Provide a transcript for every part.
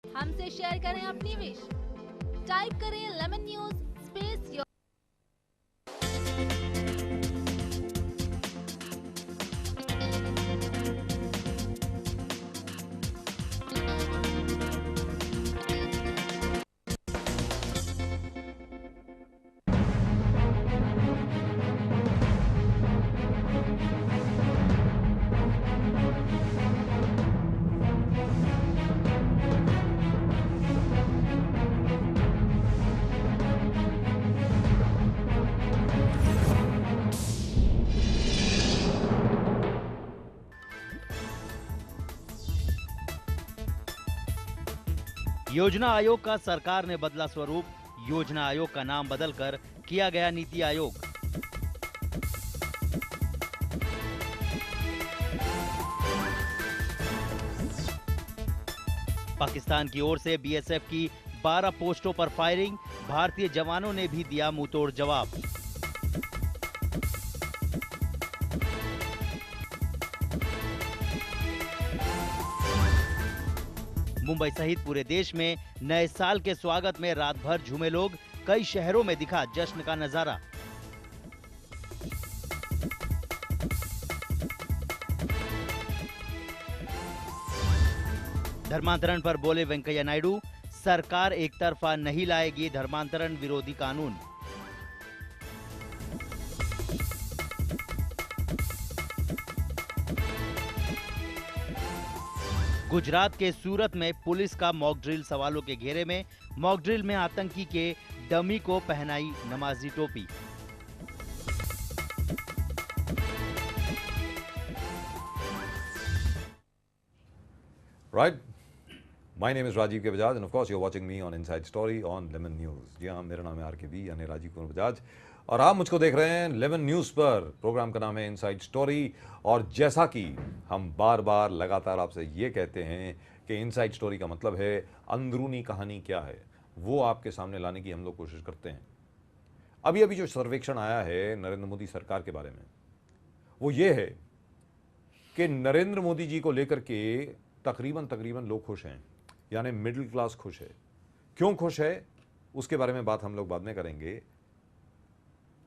हमसे शेयर करें अपनी विश। टाइप करें लेमन न्यूज स्पेस योर। योजना आयोग का सरकार ने बदला स्वरूप। योजना आयोग का नाम बदलकर किया गया नीति आयोग। पाकिस्तान की ओर से बीएसएफ की 12 पोस्टों पर फायरिंग। भारतीय जवानों ने भी दिया मुंहतोड़ जवाब। मुंबई सहित पूरे देश में नए साल के स्वागत में रात भर झूमे लोग। कई शहरों में दिखा जश्न का नजारा। धर्मांतरण पर बोले वेंकैया नायडू, सरकार एक तरफा नहीं लाएगी धर्मांतरण विरोधी कानून। गुजरात के सूरत में पुलिस का मॉक ड्रिल सवालों के घेरे में। मॉक ड्रिल में आतंकी के डमी को पहनाई नमाजी टोपी। Right. My name is Rajiv K. Bajaj and of course you're watching me on Inside Story on Lemon News. जी हाँ, मेरा नाम है RKB यानी राजीव कुमार बजाज और आप मुझको देख रहे हैं लेमन न्यूज़ पर। प्रोग्राम का नाम है इनसाइड स्टोरी और जैसा कि हम बार बार लगातार आपसे ये कहते हैं कि इनसाइड स्टोरी का मतलब है अंदरूनी कहानी क्या है, वो आपके सामने लाने की हम लोग कोशिश करते हैं। अभी अभी जो सर्वेक्षण आया है नरेंद्र मोदी सरकार के बारे में, वो ये है कि नरेंद्र मोदी जी को लेकर के तकरीबन लोग खुश हैं, यानी मिडिल क्लास खुश है। क्यों खुश है उसके बारे में बात हम लोग बाद में करेंगे।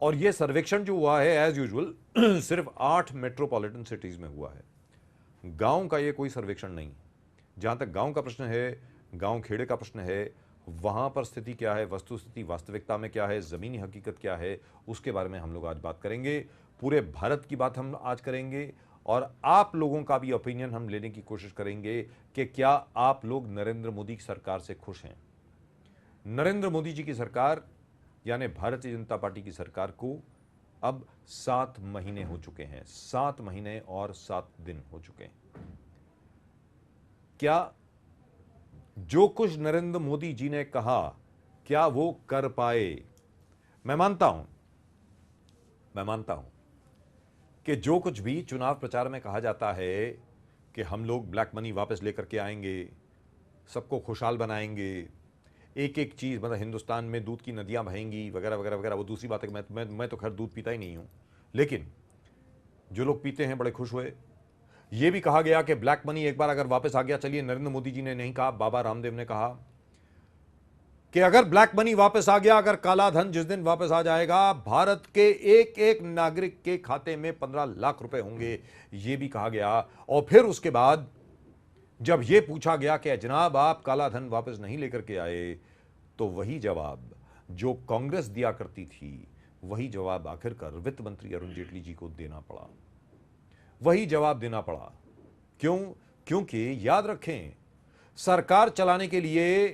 और यह सर्वेक्षण जो हुआ है एज यूजुअल सिर्फ 8 मेट्रोपॉलिटन सिटीज में हुआ है। गांव का ये कोई सर्वेक्षण नहीं। जहां तक गांव का प्रश्न है, गांव खेड़े का प्रश्न है, वहां पर स्थिति क्या है, वस्तुस्थिति वास्तविकता में क्या है, जमीनी हकीकत क्या है, उसके बारे में हम लोग आज बात करेंगे। पूरे भारत की बात हम आज करेंगे और आप लोगों का भी ओपिनियन हम लेने की कोशिश करेंगे कि क्या आप लोग नरेंद्र मोदी की सरकार से खुश हैं। नरेंद्र मोदी जी की सरकार यानी भारतीय जनता पार्टी की सरकार को अब 7 महीने हो चुके हैं। 7 महीने और 7 दिन हो चुके हैं। क्या जो कुछ नरेंद्र मोदी जी ने कहा क्या वो कर पाए? मैं मानता हूं कि जो कुछ भी चुनाव प्रचार में कहा जाता है कि हम लोग ब्लैक मनी वापस लेकर के आएंगे, सबको खुशहाल बनाएंगे, एक एक चीज़ मतलब हिंदुस्तान में दूध की नदियां बहेंगी वगैरह वगैरह वगैरह, वो दूसरी बात है कि मैं तो खैर दूध पीता ही नहीं हूं, लेकिन जो लोग पीते हैं बड़े खुश हुए। ये भी कहा गया कि ब्लैक मनी एक बार अगर वापस आ गया, चलिए नरेंद्र मोदी जी ने नहीं कहा, बाबा रामदेव ने कहा कि अगर ब्लैक मनी वापस आ गया, अगर काला धन जिस दिन वापस आ जाएगा, भारत के एक एक नागरिक के खाते में 15 लाख रुपए होंगे, यह भी कहा गया। और फिर उसके बाद जब यह पूछा गया कि जनाब आप काला धन वापस नहीं लेकर के आए, तो वही जवाब जो कांग्रेस दिया करती थी, वही जवाब आखिरकार वित्त मंत्री अरुण जेटली जी को देना पड़ा। वही जवाब देना पड़ा। क्यों? क्योंकि याद रखें, सरकार चलाने के लिए,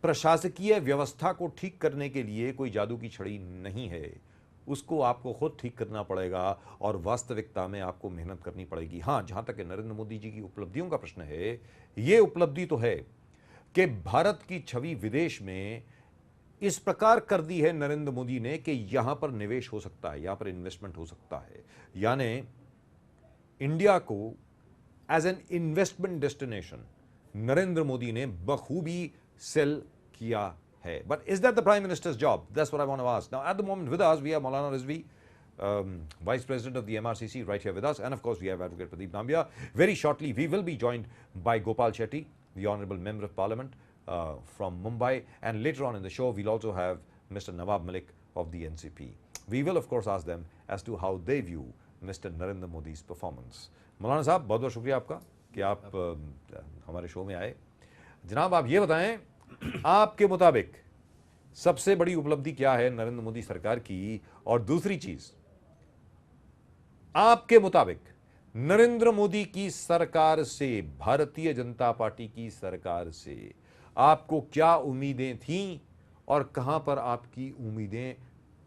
प्रशासकीय व्यवस्था को ठीक करने के लिए कोई जादू की छड़ी नहीं है। उसको आपको खुद ठीक करना पड़ेगा और वास्तविकता में आपको मेहनत करनी पड़ेगी। हां, जहां तक नरेंद्र मोदी जी की उपलब्धियों का प्रश्न है, यह उपलब्धि तो है कि भारत की छवि विदेश में इस प्रकार कर दी है नरेंद्र मोदी ने कि यहां पर निवेश हो सकता है, यहां पर इन्वेस्टमेंट हो सकता है। यानी इंडिया को as an investment destination Narendra Modi ने बखूबी सेल किया है। But is that the Prime Minister's job? That's what I want to ask. Now, at the moment with us, we have Maulana Rizvi, Vice President of the MRCC, right here with us. And of course, we have Advocate Pradeep Nambiar. Very shortly, we will be joined by Gopal Shetty, the Honorable Member of Parliament from Mumbai, and later on in the show we'll also have Mr. Nawab Malik of the NCP. We will of course ask them as to how they view Mr. Narendra Modi's performance. मौलाना साहब बहुत बहुत शुक्रिया आपका कि आप हमारे show में आए। जनाब आप ये बताएं, आपके मुताबिक सबसे बड़ी उपलब्धि क्या है नरेंद्र मोदी सरकार की, और दूसरी चीज आपके मुताबिक नरेंद्र मोदी की सरकार से, भारतीय जनता पार्टी की सरकार से आपको क्या उम्मीदें थीं और कहां पर आपकी उम्मीदें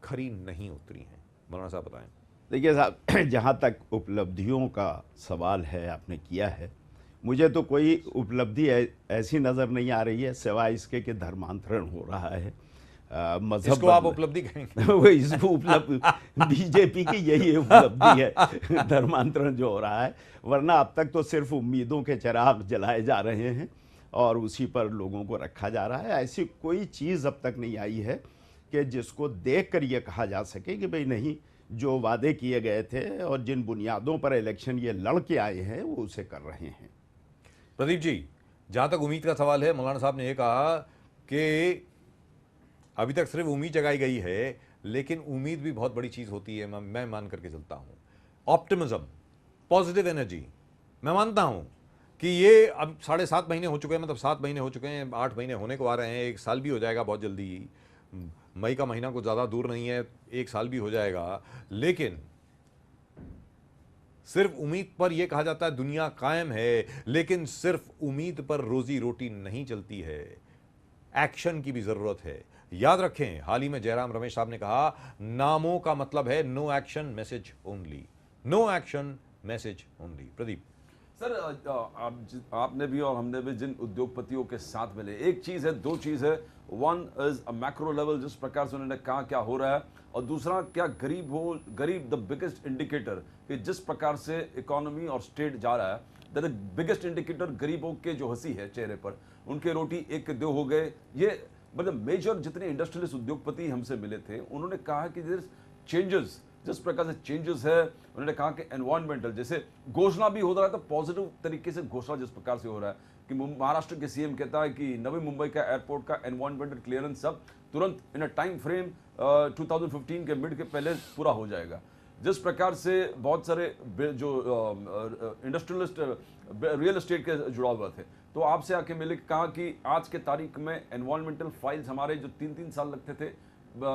खरी नहीं उतरी हैं? मौलाना साहब बताएं। देखिए साहब, जहाँ तक उपलब्धियों का सवाल है आपने किया है, मुझे तो कोई उपलब्धि ऐसी नज़र नहीं आ रही है सिवाय इसके कि धर्मांतरण हो रहा है। मजहब इसको आप उपलब्धि कहेंगे? वो इसको उपलब्धि बीजेपी की यही उपलब्धि है, धर्मांतरण जो हो रहा है। वरना अब तक तो सिर्फ उम्मीदों के चिराग जलाए जा रहे हैं और उसी पर लोगों को रखा जा रहा है। ऐसी कोई चीज़ अब तक नहीं आई है कि जिसको देखकर ये कहा जा सके कि भाई नहीं, जो वादे किए गए थे और जिन बुनियादों पर इलेक्शन ये लड़ के आए हैं वो उसे कर रहे हैं। प्रदीप जी, जहां तक उम्मीद का सवाल है, मौलाना साहब ने यह कहा कि अभी तक सिर्फ उम्मीद जगाई गई है, लेकिन उम्मीद भी बहुत बड़ी चीज होती है। मैं मान करके चलता हूं, ऑप्टिमिज्म, पॉजिटिव एनर्जी। मैं मानता हूं कि ये अब 7.5 महीने हो चुके हैं, मतलब 7 महीने हो चुके हैं, 8 महीने होने को आ रहे हैं, 1 साल भी हो जाएगा बहुत जल्दी। मई का महीना कुछ ज़्यादा दूर नहीं है, 1 साल भी हो जाएगा। लेकिन सिर्फ उम्मीद पर यह कहा जाता है दुनिया कायम है, लेकिन सिर्फ उम्मीद पर रोजी रोटी नहीं चलती है, एक्शन की भी जरूरत है। याद रखें, हाल ही में जयराम रमेश साहब ने कहा, नामों का मतलब है no action message only, no action message only. Pradeep sir, आपने भी और हमने भी जिन उद्योगपतियों के साथ मिले, एक चीज है, दो चीज है। One is a macro level, जिस प्रकार से उन्होंने कहा क्या हो रहा है, और दूसरा क्या गरीब द बिगेस्ट इंडिकेटर, कि जिस प्रकार से इकोनॉमी और स्टेट जा रहा है, द बिगेस्ट इंडिकेटर गरीबों के जो हंसी है चेहरे पर, उनके रोटी एक के दो हो गए। ये मतलब मेजर जितने इंडस्ट्रियलिस्ट उद्योगपति हमसे मिले थे, उन्होंने कहा कि चेंजेस, जिस प्रकार से चेंजेस है, उन्होंने कहा कि एनवायरमेंटल, जैसे घोषणा भी हो रहा है तो पॉजिटिव तरीके से घोषणा जिस प्रकार से हो रहा है कि महाराष्ट्र के सीएम कहता है कि नवी मुंबई का एयरपोर्ट का एनवायरमेंटल क्लियरेंस सब तुरंत इन अ टाइम फ्रेम 2015 के मिड के पहले पूरा हो जाएगा। जिस प्रकार से बहुत सारे जो इंडस्ट्रियलिस्ट रियल एस्टेट के जुड़ा हुआ थे, तो आपसे आके मिले, कहा कि आज के तारीख में एनवायरमेंटल फाइल्स हमारे जो 3-3 साल लगते थे,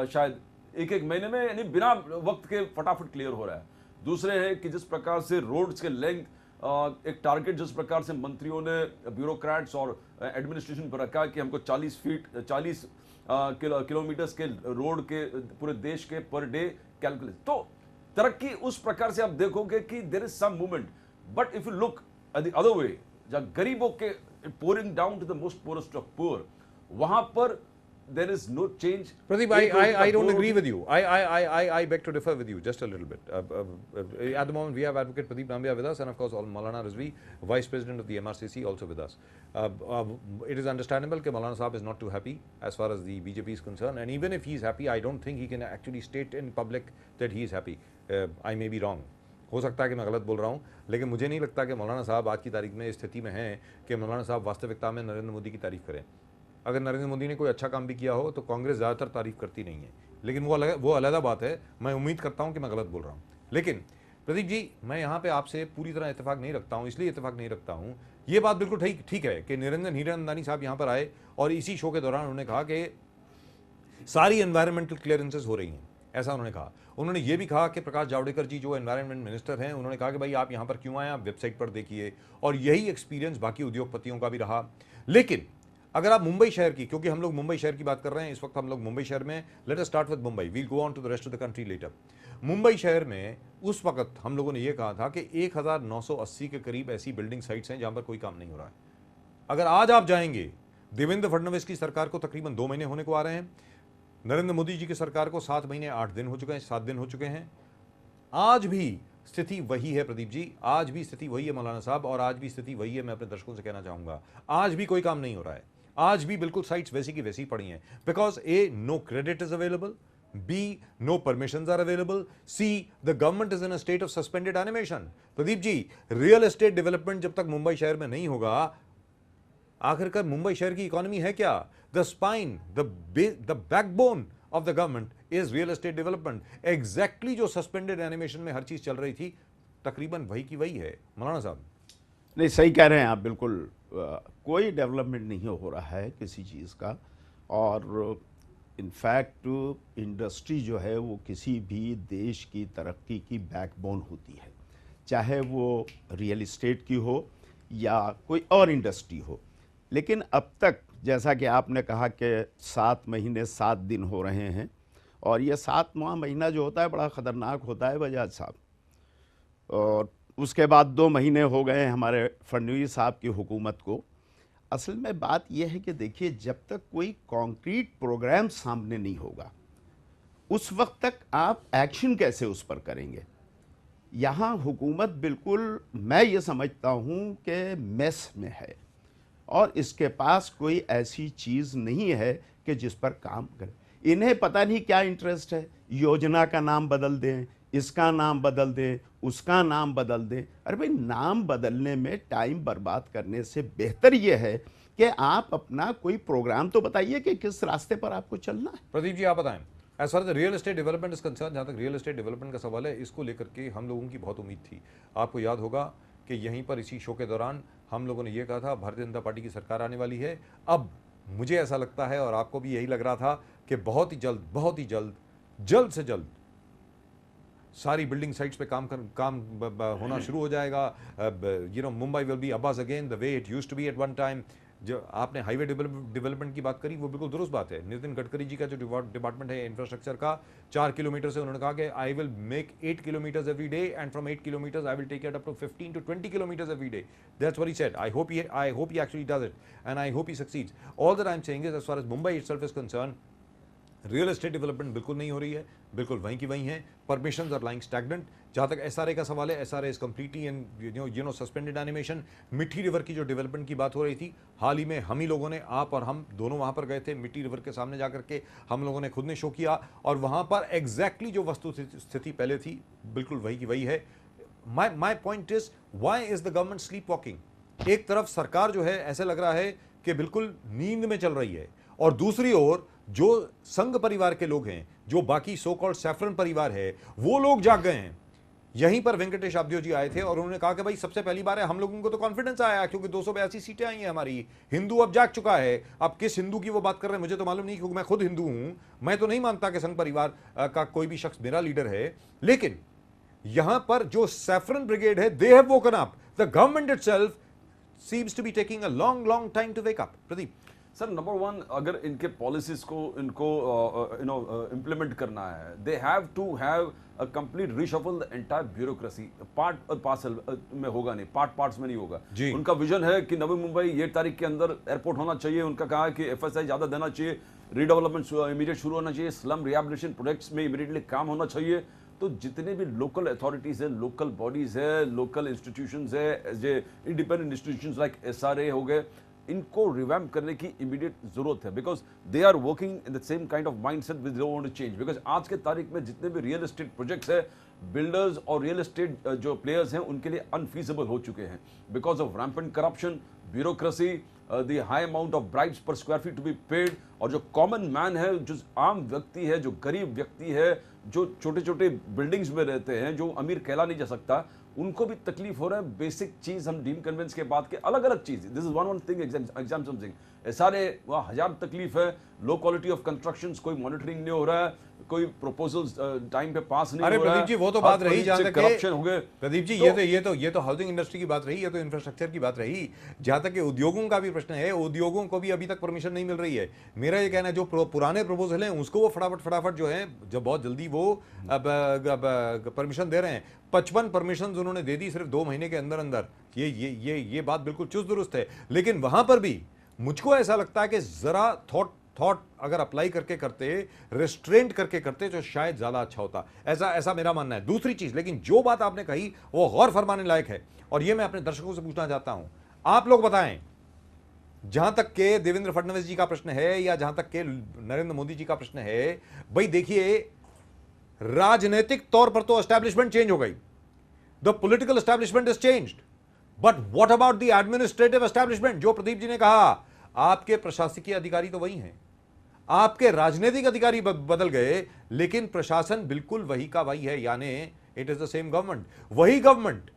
शायद 1-1 महीने में, यानी बिना वक्त के फटाफट क्लियर हो रहा है। दूसरे है कि जिस प्रकार से रोड्स के लेंथ, एक टारगेट जिस प्रकार से मंत्रियों ने, ब्यूरोक्रेट्स और एडमिनिस्ट्रेशन पर रखा कि हमको 40 किलोमीटर्स के रोड के पूरे देश के पर डे कैलकुलेट, तो तरक्की उस प्रकार से आप देखोगे कि there is some movement. But if you look at the other way, जहां गरीबों के pouring down to the most poorest of poor, वहां पर there is no change. Pradeep, I don't agree with you. I beg to differ with you just a little bit. At the moment, we have Advocate Pradeep Nambiar with us, and of course, Maulana Rizvi, Vice President of the MRCC, also with us. It is understandable that Maulana Saab is not too happy as far as the BJP is concerned, and even if he is happy, I don't think he can actually state in public that he is happy. I may be wrong. हो सकता है कि मैं गलत बोल रहा हूँ, लेकिन मुझे नहीं लगता कि मौलाना साहब आज की तारीख में इस स्थिति में हैं कि मौलाना साहब वास्तविकता में नरेंद्र मोदी की तारीफ करें। अगर नरेंद्र मोदी ने कोई अच्छा काम भी किया हो तो कांग्रेस ज़्यादातर तारीफ करती नहीं है, लेकिन वो अलग बात है। मैं उम्मीद करता हूं कि मैं गलत बोल रहा हूं। लेकिन प्रदीप जी, मैं यहां पे आपसे पूरी तरह इत्तेफाक नहीं रखता हूं, इसलिए इत्तेफाक नहीं रखता हूं, ये बात बिल्कुल ठीक है कि निरंजन हीरानंदानी साहब यहां पर आए और इसी शो के दौरान उन्होंने कहा कि सारी एनवायरमेंटल क्लियरेंसेज हो रही हैं, ऐसा उन्होंने कहा। उन्होंने ये भी कहा कि प्रकाश जावड़ेकर जी जो एनवायरनमेंट मिनिस्टर हैं, उन्होंने कहा कि भाई आप यहाँ पर क्यों आए, आप वेबसाइट पर देखिए, और यही एक्सपीरियंस बाकी उद्योगपतियों का भी रहा। लेकिन अगर आप मुंबई शहर की, क्योंकि हम लोग मुंबई शहर की बात कर रहे हैं इस वक्त, हम लोग मुंबई शहर में, let us start with Mumbai, we'll go on to the rest of the country later. Mumbai शहर में उस वक्त हम लोगों ने यह कहा था कि 1980 के करीब ऐसी बिल्डिंग साइट्स हैं जहां पर कोई काम नहीं हो रहा है। अगर आज आप जाएंगे, देवेंद्र फडणवीस की सरकार को तकरीबन 2 महीने होने को आ रहे हैं, नरेंद्र मोदी जी की सरकार को 7 महीने 8 दिन हो चुके हैं, 7 दिन हो चुके हैं। आज भी स्थिति वही है प्रदीप जी, आज भी स्थिति वही है मौलाना साहब, और आज भी स्थिति वही है। मैं अपने दर्शकों से कहना चाहूंगा, आज भी कोई काम नहीं हो रहा है, आज भी बिल्कुल साइट्स वैसी की वैसी पड़ी हैं। Because A, no credit is available, B, no permissions are available, C, the government is in a state of suspended animation. Pradeep ji, real estate development जब तक मुंबई शहर में नहीं होगा, आखिरकार मुंबई शहर की इकोनॉमी है क्या? The spine, the backbone of the government is real estate development. Exactly जो सस्पेंडेड एनिमेशन में हर चीज चल रही थी, तकरीबन वही की वही है। मौलाना साहब, नहीं, सही कह रहे हैं आप बिल्कुल। कोई डेवलपमेंट नहीं हो रहा है किसी चीज़ का। और इनफैक्ट इंडस्ट्री जो है वो किसी भी देश की तरक्की की बैकबोन होती है, चाहे वो रियल इस्टेट की हो या कोई और इंडस्ट्री हो। लेकिन अब तक जैसा कि आपने कहा कि 7 महीने 7 दिन हो रहे हैं, और ये 7वां महीना जो होता है बड़ा ख़तरनाक होता है बजाज साहब। और उसके बाद 2 महीने हो गए हमारे फडणवीस साहब की हुकूमत को। असल में बात यह है कि देखिए, जब तक कोई कॉन्क्रीट प्रोग्राम सामने नहीं होगा उस वक्त तक आप एक्शन कैसे उस पर करेंगे। यहाँ हुकूमत बिल्कुल, मैं ये समझता हूँ कि मेस में है और इसके पास कोई ऐसी चीज़ नहीं है कि जिस पर काम करे। इन्हें पता नहीं क्या इंटरेस्ट है, योजना का नाम बदल दें, इसका नाम बदल दें, उसका नाम बदल दें। अरे भाई, नाम बदलने में टाइम बर्बाद करने से बेहतर ये है कि आप अपना कोई प्रोग्राम तो बताइए कि किस रास्ते पर आपको चलना है। प्रदीप जी आप बताएं, as far as real estate development is concern, जहाँ तक रियल एस्टेट डेवलपमेंट का सवाल है, इसको लेकर के हम लोगों की बहुत उम्मीद थी। आपको याद होगा कि यहीं पर इसी शो के दौरान हम लोगों ने ये कहा था भारतीय जनता पार्टी की सरकार आने वाली है। अब मुझे ऐसा लगता है, और आपको भी यही लग रहा था, कि बहुत ही जल्द से जल्द सारी बिल्डिंग साइट्स पे काम होना शुरू हो जाएगा। Mumbai will be abuzz again the way it used to be at one time. जो आपने हाईवे डेवलपमेंट की बात करी, वो बिल्कुल दुरुस्त बात है। नितिन गडकरी जी का जो डिपार्टमेंट है इंफ्रास्ट्रक्चर का, 4 किलोमीटर से उन्होंने कहा कि I will make 8 kilometres every day and from 8 kilometres I will take it up to 15 to 20 kilometers every day. That's what he said. I hope he actually does it, and I hope he succeeds. All that I'm saying is, as far as Mumbai itself is concerned, real estate development बिल्कुल नहीं हो रही है, बिल्कुल वहीं की वहीं है। Permissions are lying stagnant. जहाँ तक एसआरए का सवाल है, SRA is completely and suspended animation. Mithi river की जो डेवलपमेंट की बात हो रही थी, हाल ही में हम ही लोगों ने, आप और हम दोनों वहाँ पर गए थे। मिट्टी रिवर के सामने जाकर के हम लोगों ने खुद ने शो किया, और वहाँ पर एग्जैक्टली जो वस्तु स्थिति पहले थी बिल्कुल वही की वही है। My point is, why is the government sleep walking? एक तरफ सरकार जो है ऐसे लग रहा है कि बिल्कुल नींद में चल रही है, और दूसरी ओर जो संघ परिवार के लोग हैं, जो बाकी सो कॉल्ड सैफरन परिवार है, वो लोग जाग गए हैं। यहीं पर वेंकटेश आब्दियो जी आए थे और उन्होंने कहा कि भाई सबसे पहली बार है, हम लोगों को तो कॉन्फिडेंस आया क्योंकि 282 सीटें आई हैं हमारी। हिंदू अब जाग चुका है। अब किस हिंदू की वो बात कर रहे हैं मुझे तो मालूम नहीं, क्योंकि मैं खुद हिंदू हूं। मैं तो नहीं मानता कि संघ परिवार का कोई भी शख्स मेरा लीडर है, लेकिन यहां पर जो सैफरन ब्रिगेड है, they have woken up. The government itself seems to be taking a long time to wake up. Pradeep sir, number 1, अगर इनके पॉलिसीज को इनको इम्प्लीमेंट करना है, they have to have a complete reshuffle the entire bureaucracy. Part और parcel में होगा नहीं, पार्ट्स में नहीं होगा। उनका विजन है कि नवी मुंबई ये तारीख के अंदर एयरपोर्ट होना चाहिए। उनका कहा है कि एफएसआई ज्यादा देना चाहिए, रीडेवलपमेंट इमीडिएट शुरू होना चाहिए, स्लम रिहैबिलिटेशन प्रोजेक्ट्स में इमीडिएटली काम होना चाहिए। तो जितने भी लोकल अथॉरिटीज है, लोकल बॉडीज है, लोकल इंस्टीट्यूशंस है, इंडिपेंडेंट इंस्टीट्यूशंस लाइक एसआरए हो गए, इनको रिवैम्प करने की इमीडिएट जरूरत है। Because they are working in the same kind of mindset with they want to change. Because आज के तारीख में जितने भी रियल एस्टेट प्रोजेक्ट्स है, बिल्डर्स और रियल एस्टेट जो प्लेयर्स हैं उनके लिए अनफीजिबल हो चुके हैं because of rampant corruption, bureaucracy, the high amount of bribes per square feet to be paid. और जो कॉमन मैन है, जो आम व्यक्ति है, जो गरीब व्यक्ति है, जो छोटे छोटे बिल्डिंग्स में रहते हैं, जो अमीर कहला नहीं जा सकता, उनको भी तकलीफ हो रहा है। बेसिक चीज हम डीम कन्वेंस के बाद के अलग अलग चीज, this is one thing, exam something, सारे वहाँ हजार तकलीफ है। लो क्वालिटी ऑफ कंस्ट्रक्शंस, कोई मॉनिटरिंग नहीं हो रहा है, कोई प्रपोजल्स टाइम पे पास नहीं हो रहा है। प्रदीप जी वो तो बात रही, जहां तक करप्शन हो गए। प्रदीप जी ये तो हाउसिंग इंडस्ट्री की बात रही, ये तो इंफ्रास्ट्रक्चर की बात रही। जहां तक उद्योगों का भी प्रश्न है, उद्योगों को भी अभी तक परमिशन नहीं मिल रही है। मेरा ये कहना है, जो पुराने प्रपोजल हैं उसको वो फटाफट जो है, जब बहुत जल्दी वो परमिशन दे रहे हैं। 55 परमिशन उन्होंने दे दी सिर्फ 2 महीने के अंदर अंदर। ये बात बिल्कुल चुस्त दुरुस्त है, लेकिन वहां पर भी मुझको ऐसा लगता है कि जरा थॉट अगर अप्लाई करके करते, रिस्ट्रेंट करके करते, तो शायद ज्यादा अच्छा होता। ऐसा मेरा मानना है। दूसरी चीज, लेकिन जो बात आपने कही वो गौर फरमाने लायक है, और ये मैं अपने दर्शकों से पूछना चाहता हूं। आप लोग बताएं, जहां तक के देवेंद्र फडणवीस जी का प्रश्न है या जहां तक के नरेंद्र मोदी जी का प्रश्न है, भाई देखिए, राजनीतिक तौर पर तो एस्टैब्लिशमेंट चेंज हो गई, the political establishment is changed. But what about the administrative establishment? जो प्रदीप जी ने कहा, आपके प्रशासकीय अधिकारी तो वही हैं, आपके राजनीतिक अधिकारी बदल गए, लेकिन प्रशासन बिल्कुल वही का वही है, यानी it is the same government. वही गवर्नमेंट,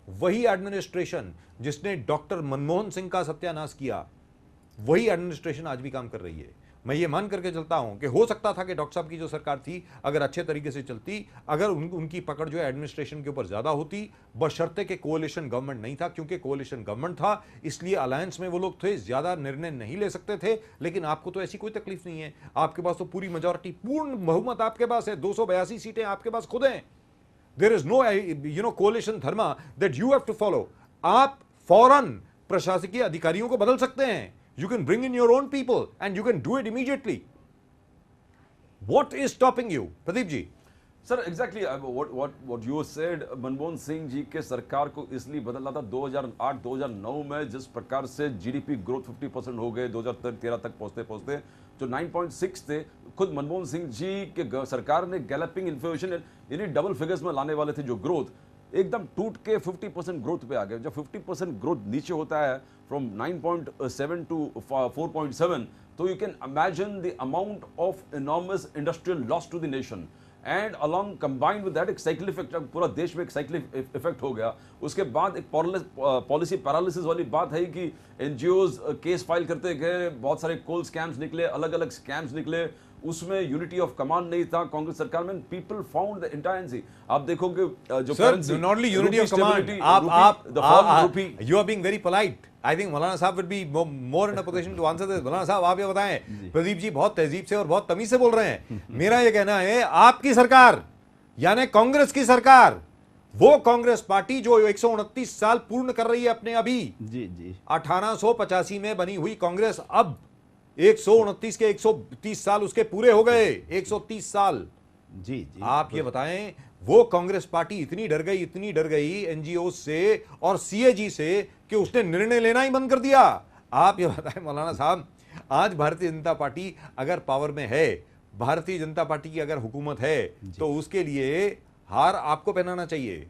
वही एडमिनिस्ट्रेशन जिसने डॉक्टर मनमोहन सिंह का सत्यानाश किया, वही एडमिनिस्ट्रेशन आज भी काम कर रही है। मैं ये मान करके चलता हूं कि हो सकता था कि डॉक्टर साहब की जो सरकार थी अगर अच्छे तरीके से चलती, अगर उनकी पकड़ जो है एडमिनिस्ट्रेशन के ऊपर ज्यादा होती, बशर्ते कि कोalition गवर्नमेंट नहीं था। क्योंकि कोalition गवर्नमेंट था इसलिए अलायंस में वो लोग थे, ज्यादा निर्णय नहीं ले सकते थे। लेकिन आपको तो ऐसी कोई तकलीफ नहीं है, आपके पास तो पूरी मेजॉरिटी, पूर्ण बहुमत आपके पास है, 282 सीटें आपके पास खुद हैं। There is no coalition dharma that you have to follow. आप फौरन प्रशासकीय अधिकारियों को बदल सकते हैं। You can bring in your own people and you can do it immediately. What is stopping you, Pradeep ji? Sir exactly what you said, Manmohan Singh ji के सरकार को इसलिए बदलना था 2008-2009 में, जिस प्रकार से जीडीपी ग्रोथ 50% हो गए 2013 तक पहुंचते पहुंचते, जो 9.6 थे, खुद मनमोहन सिंह जी के सरकार ने गैलपिंग इन्फ्लेशन यानी डबल फिगर्स में लाने वाले थे, जो ग्रोथ एकदम टूट के 50% ग्रोथ पे आ गए। जब 50% ग्रोथ नीचे होता है फ्रॉम 9.7 टू 4.7, तो you can imagine the amount of enormous industrial loss to the nation and along combined with that एक साइकिल इफेक्ट, पूरा देश में एक साइकिल इफेक्ट हो गया। उसके बाद एक पॉलिसी पैरालिसिस वाली बात है कि एनजीओज केस फाइल करते गए, बहुत सारे कोल स्कैम्स निकले, अलग अलग स्कैम्स निकले, उसमें यूनिटी ऑफ कमांड नहीं था कांग्रेस सरकार में। पीपल फाउंड द इंटायरेंसी। आप देखोगे जो Sir, not only unity of command. You are being very polite. I think मौलाना साहब would be more in a position to answer this. मौलाना साहब आप ये बताएं, प्रदीप जी बहुत तहजीब से और बहुत तमीज से बोल रहे हैं। मेरा ये कहना है, आपकी सरकार यानी कांग्रेस की सरकार, वो कांग्रेस पार्टी जो 129 साल पूर्ण कर रही है अपने अभी, जी जी 1885 में बनी हुई कांग्रेस, अब 129 के 130 साल उसके पूरे हो गए, 130 साल। जी जी आप ये बताएं, वो कांग्रेस पार्टी इतनी डर गई एनजीओ से और सीएजी से कि उसने निर्णय लेना ही बंद कर दिया। आप ये बताएं मौलाना साहब, आज भारतीय जनता पार्टी अगर पावर में है, भारतीय जनता पार्टी की अगर हुकूमत है, तो उसके लिए हार आपको पहनाना चाहिए।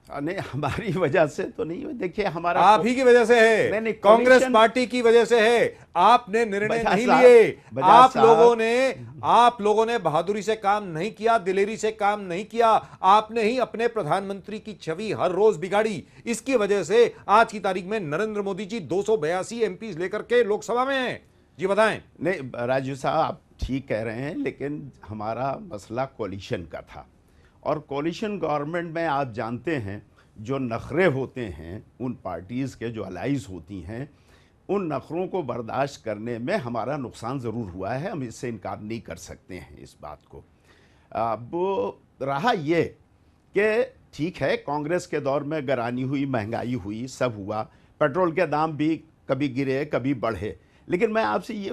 नहीं, हमारी वजह से तो नहीं। देखिए हमारा आप ही की वजह से है, नहीं, कांग्रेस coalition- पार्टी की वजह से है। आपने निर्णय बजाज नहीं साहब, लिए, बजाज आप लोगों ने बहादुरी से काम नहीं किया, दिलेरी से काम नहीं किया। आपने ही अपने प्रधानमंत्री की छवि हर रोज बिगाड़ी। इसकी वजह से आज की तारीख में नरेंद्र मोदी जी 282 एमपी लेकर के लोकसभा में हैं। जी बताएं। नहीं राजू साहब, आप ठीक कह रहे हैं, लेकिन हमारा मसला कोलिशन का था। और कोलिशन गवर्नमेंट में आप जानते हैं जो नखरे होते हैं उन पार्टीज़ के, जो अलाइज होती हैं, उन नखरों को बर्दाश्त करने में हमारा नुकसान ज़रूर हुआ है। हम इससे इनकार नहीं कर सकते हैं इस बात को। अब रहा ये कि ठीक है, कांग्रेस के दौर में गरानी हुई, महंगाई हुई, सब हुआ, पेट्रोल के दाम भी कभी गिरे कभी बढ़े। लेकिन मैं आपसे ये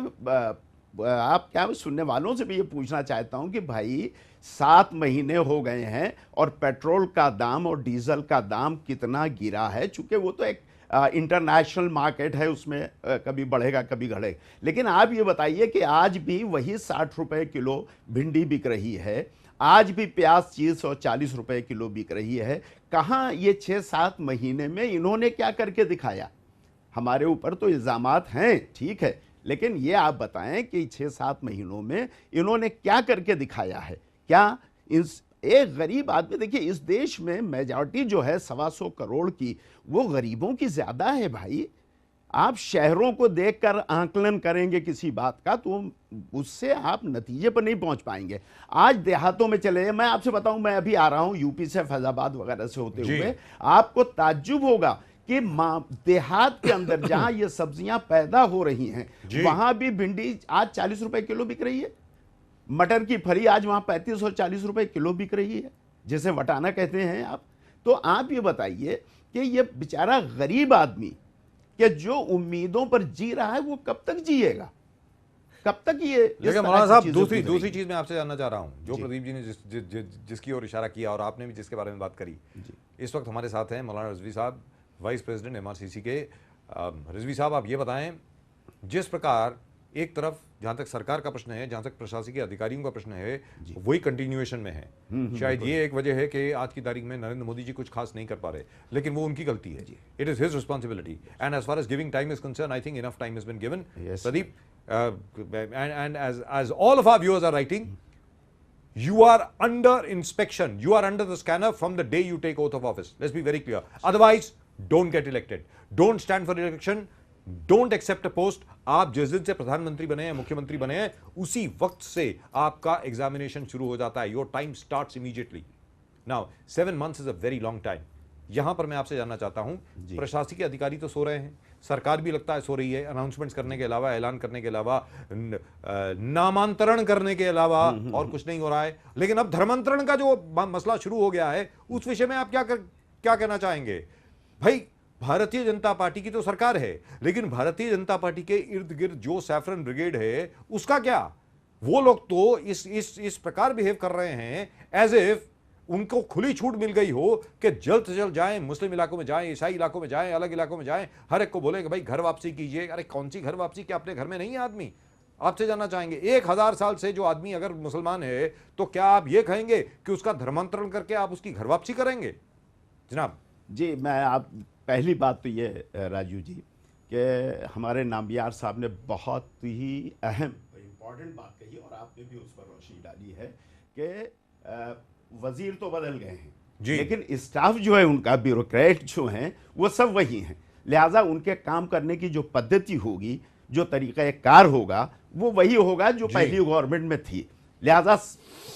आप क्या सुनने वालों से भी ये पूछना चाहता हूं कि भाई 7 महीने हो गए हैं और पेट्रोल का दाम और डीजल का दाम कितना गिरा है। चूंकि वो तो एक इंटरनेशनल मार्केट है, उसमें कभी बढ़ेगा कभी घटेगा। लेकिन आप ये बताइए कि आज भी वही 60 रुपए किलो भिंडी बिक रही है, आज भी प्याज 30 और 40 रुपए किलो बिक रही है। कहाँ ये 6-7 महीने में इन्होंने क्या करके दिखाया? हमारे ऊपर तो इल्ज़ामात हैं, ठीक है, लेकिन ये आप बताएं कि 6-7 महीनों में इन्होंने क्या करके दिखाया है? क्या एक गरीब आदमी, देखिए इस देश में मेजॉरिटी जो है 125 करोड़ की, वो गरीबों की ज़्यादा है भाई। आप शहरों को देखकर आंकलन करेंगे किसी बात का, तो उससे आप नतीजे पर नहीं पहुंच पाएंगे। आज देहातों में चले, मैं आपसे बताऊं, मैं अभी आ रहा हूं यूपी से, फैजाबाद वगैरह से होते हुए, आपको ताज्जुब होगा कि देहात के अंदर जहां ये सब्जियां पैदा हो रही हैं, वहां भी भिंडी आज 40 रुपए किलो बिक रही है। मटर की फली आज वहां 35 और 40 रुपए किलो बिक रही है, जिसे वटाना कहते हैं आप। तो आप ये बताइए कि ये बेचारा गरीब आदमी कि जो उम्मीदों पर जी रहा है, वो कब तक जिएगा? कब तक ये? लेकिन मौलाना साहब, दूसरी चीज मैं आपसे जानना चाह रहा हूं, जो प्रदीप जी ने जिसकी ओर इशारा किया और आपने भी जिसके बारे में बात करी, इस वक्त हमारे साथ हैं मौलाना रिजवी साहब, वाइस प्रेसिडेंट MRCC के। रिजवी साहब, आप ये बताएं, जिस प्रकार एक तरफ जहां तक सरकार का प्रश्न है, जहां तक प्रशासकीय अधिकारियों का प्रश्न है, वही कंटिन्यूएशन में है। शायद ये एक वजह है कि आज की तारीख में नरेंद्र मोदी जी कुछ खास नहीं कर पा रहे, लेकिन वो उनकी गलती है। It is his responsibility and as far as giving time is concern, I think enough time has been given. Pradeep, and as all of our viewers are writing, you are under inspection, you are under the scanner from the day you take oath of office. Let's be very clear. Otherwise, don't get elected, don't stand for election, don't accept a post. आप जिस दिन से प्रधानमंत्री बने हैं, मुख्यमंत्री बने हैं, उसी वक्त से आपका एग्जामिनेशन शुरू हो जाता है। Your time starts immediately. Now 7 months is a very long time. यहां पर मैं आपसे जानना चाहता हूं, प्रशासकीय अधिकारी तो सो रहे हैं, सरकार भी लगता है सो रही है, अनाउंसमेंट्स करने के अलावा, ऐलान करने के अलावा, नामांतरण करने के अलावा और कुछ नहीं हो रहा है। लेकिन अब धर्मांतरण का जो मसला शुरू हो गया है, उस विषय में आप क्या कहना चाहेंगे? भाई, भारतीय जनता पार्टी की तो सरकार है, लेकिन भारतीय जनता पार्टी के इर्द गिर्द जो सैफरन ब्रिगेड है, उसका क्या? वो लोग तो इस प्रकार बिहेव कर रहे हैं एज इफ उनको खुली छूट मिल गई हो कि जल्द से जल्द जाएं, मुस्लिम इलाकों में जाएं, ईसाई इलाकों में जाएं, अलग इलाकों में जाएं, हर एक को बोले कि भाई घर वापसी कीजिए। अरे कौन सी घर वापसी? क्या अपने घर में नहीं है आदमी? आपसे जानना चाहेंगे, 1000 साल से जो आदमी अगर मुसलमान है, तो क्या आप ये कहेंगे कि उसका धर्मांतरण करके आप उसकी घर वापसी करेंगे? जनाब जी, मैं आप पहली बात तो ये राजू जी कि हमारे नामियार साहब ने बहुत ही अहम इम्पॉर्टेंट बात कही और आपने भी उस पर रोशनी डाली है कि वजीर तो बदल गए हैं, लेकिन स्टाफ जो है उनका, ब्यूरोक्रेट जो हैं, वो सब वही हैं। लिहाजा उनके काम करने की जो पद्धति होगी, जो तरीका कार होगा, वो वही होगा जो पहली गवर्नमेंट में थी। लिहाजा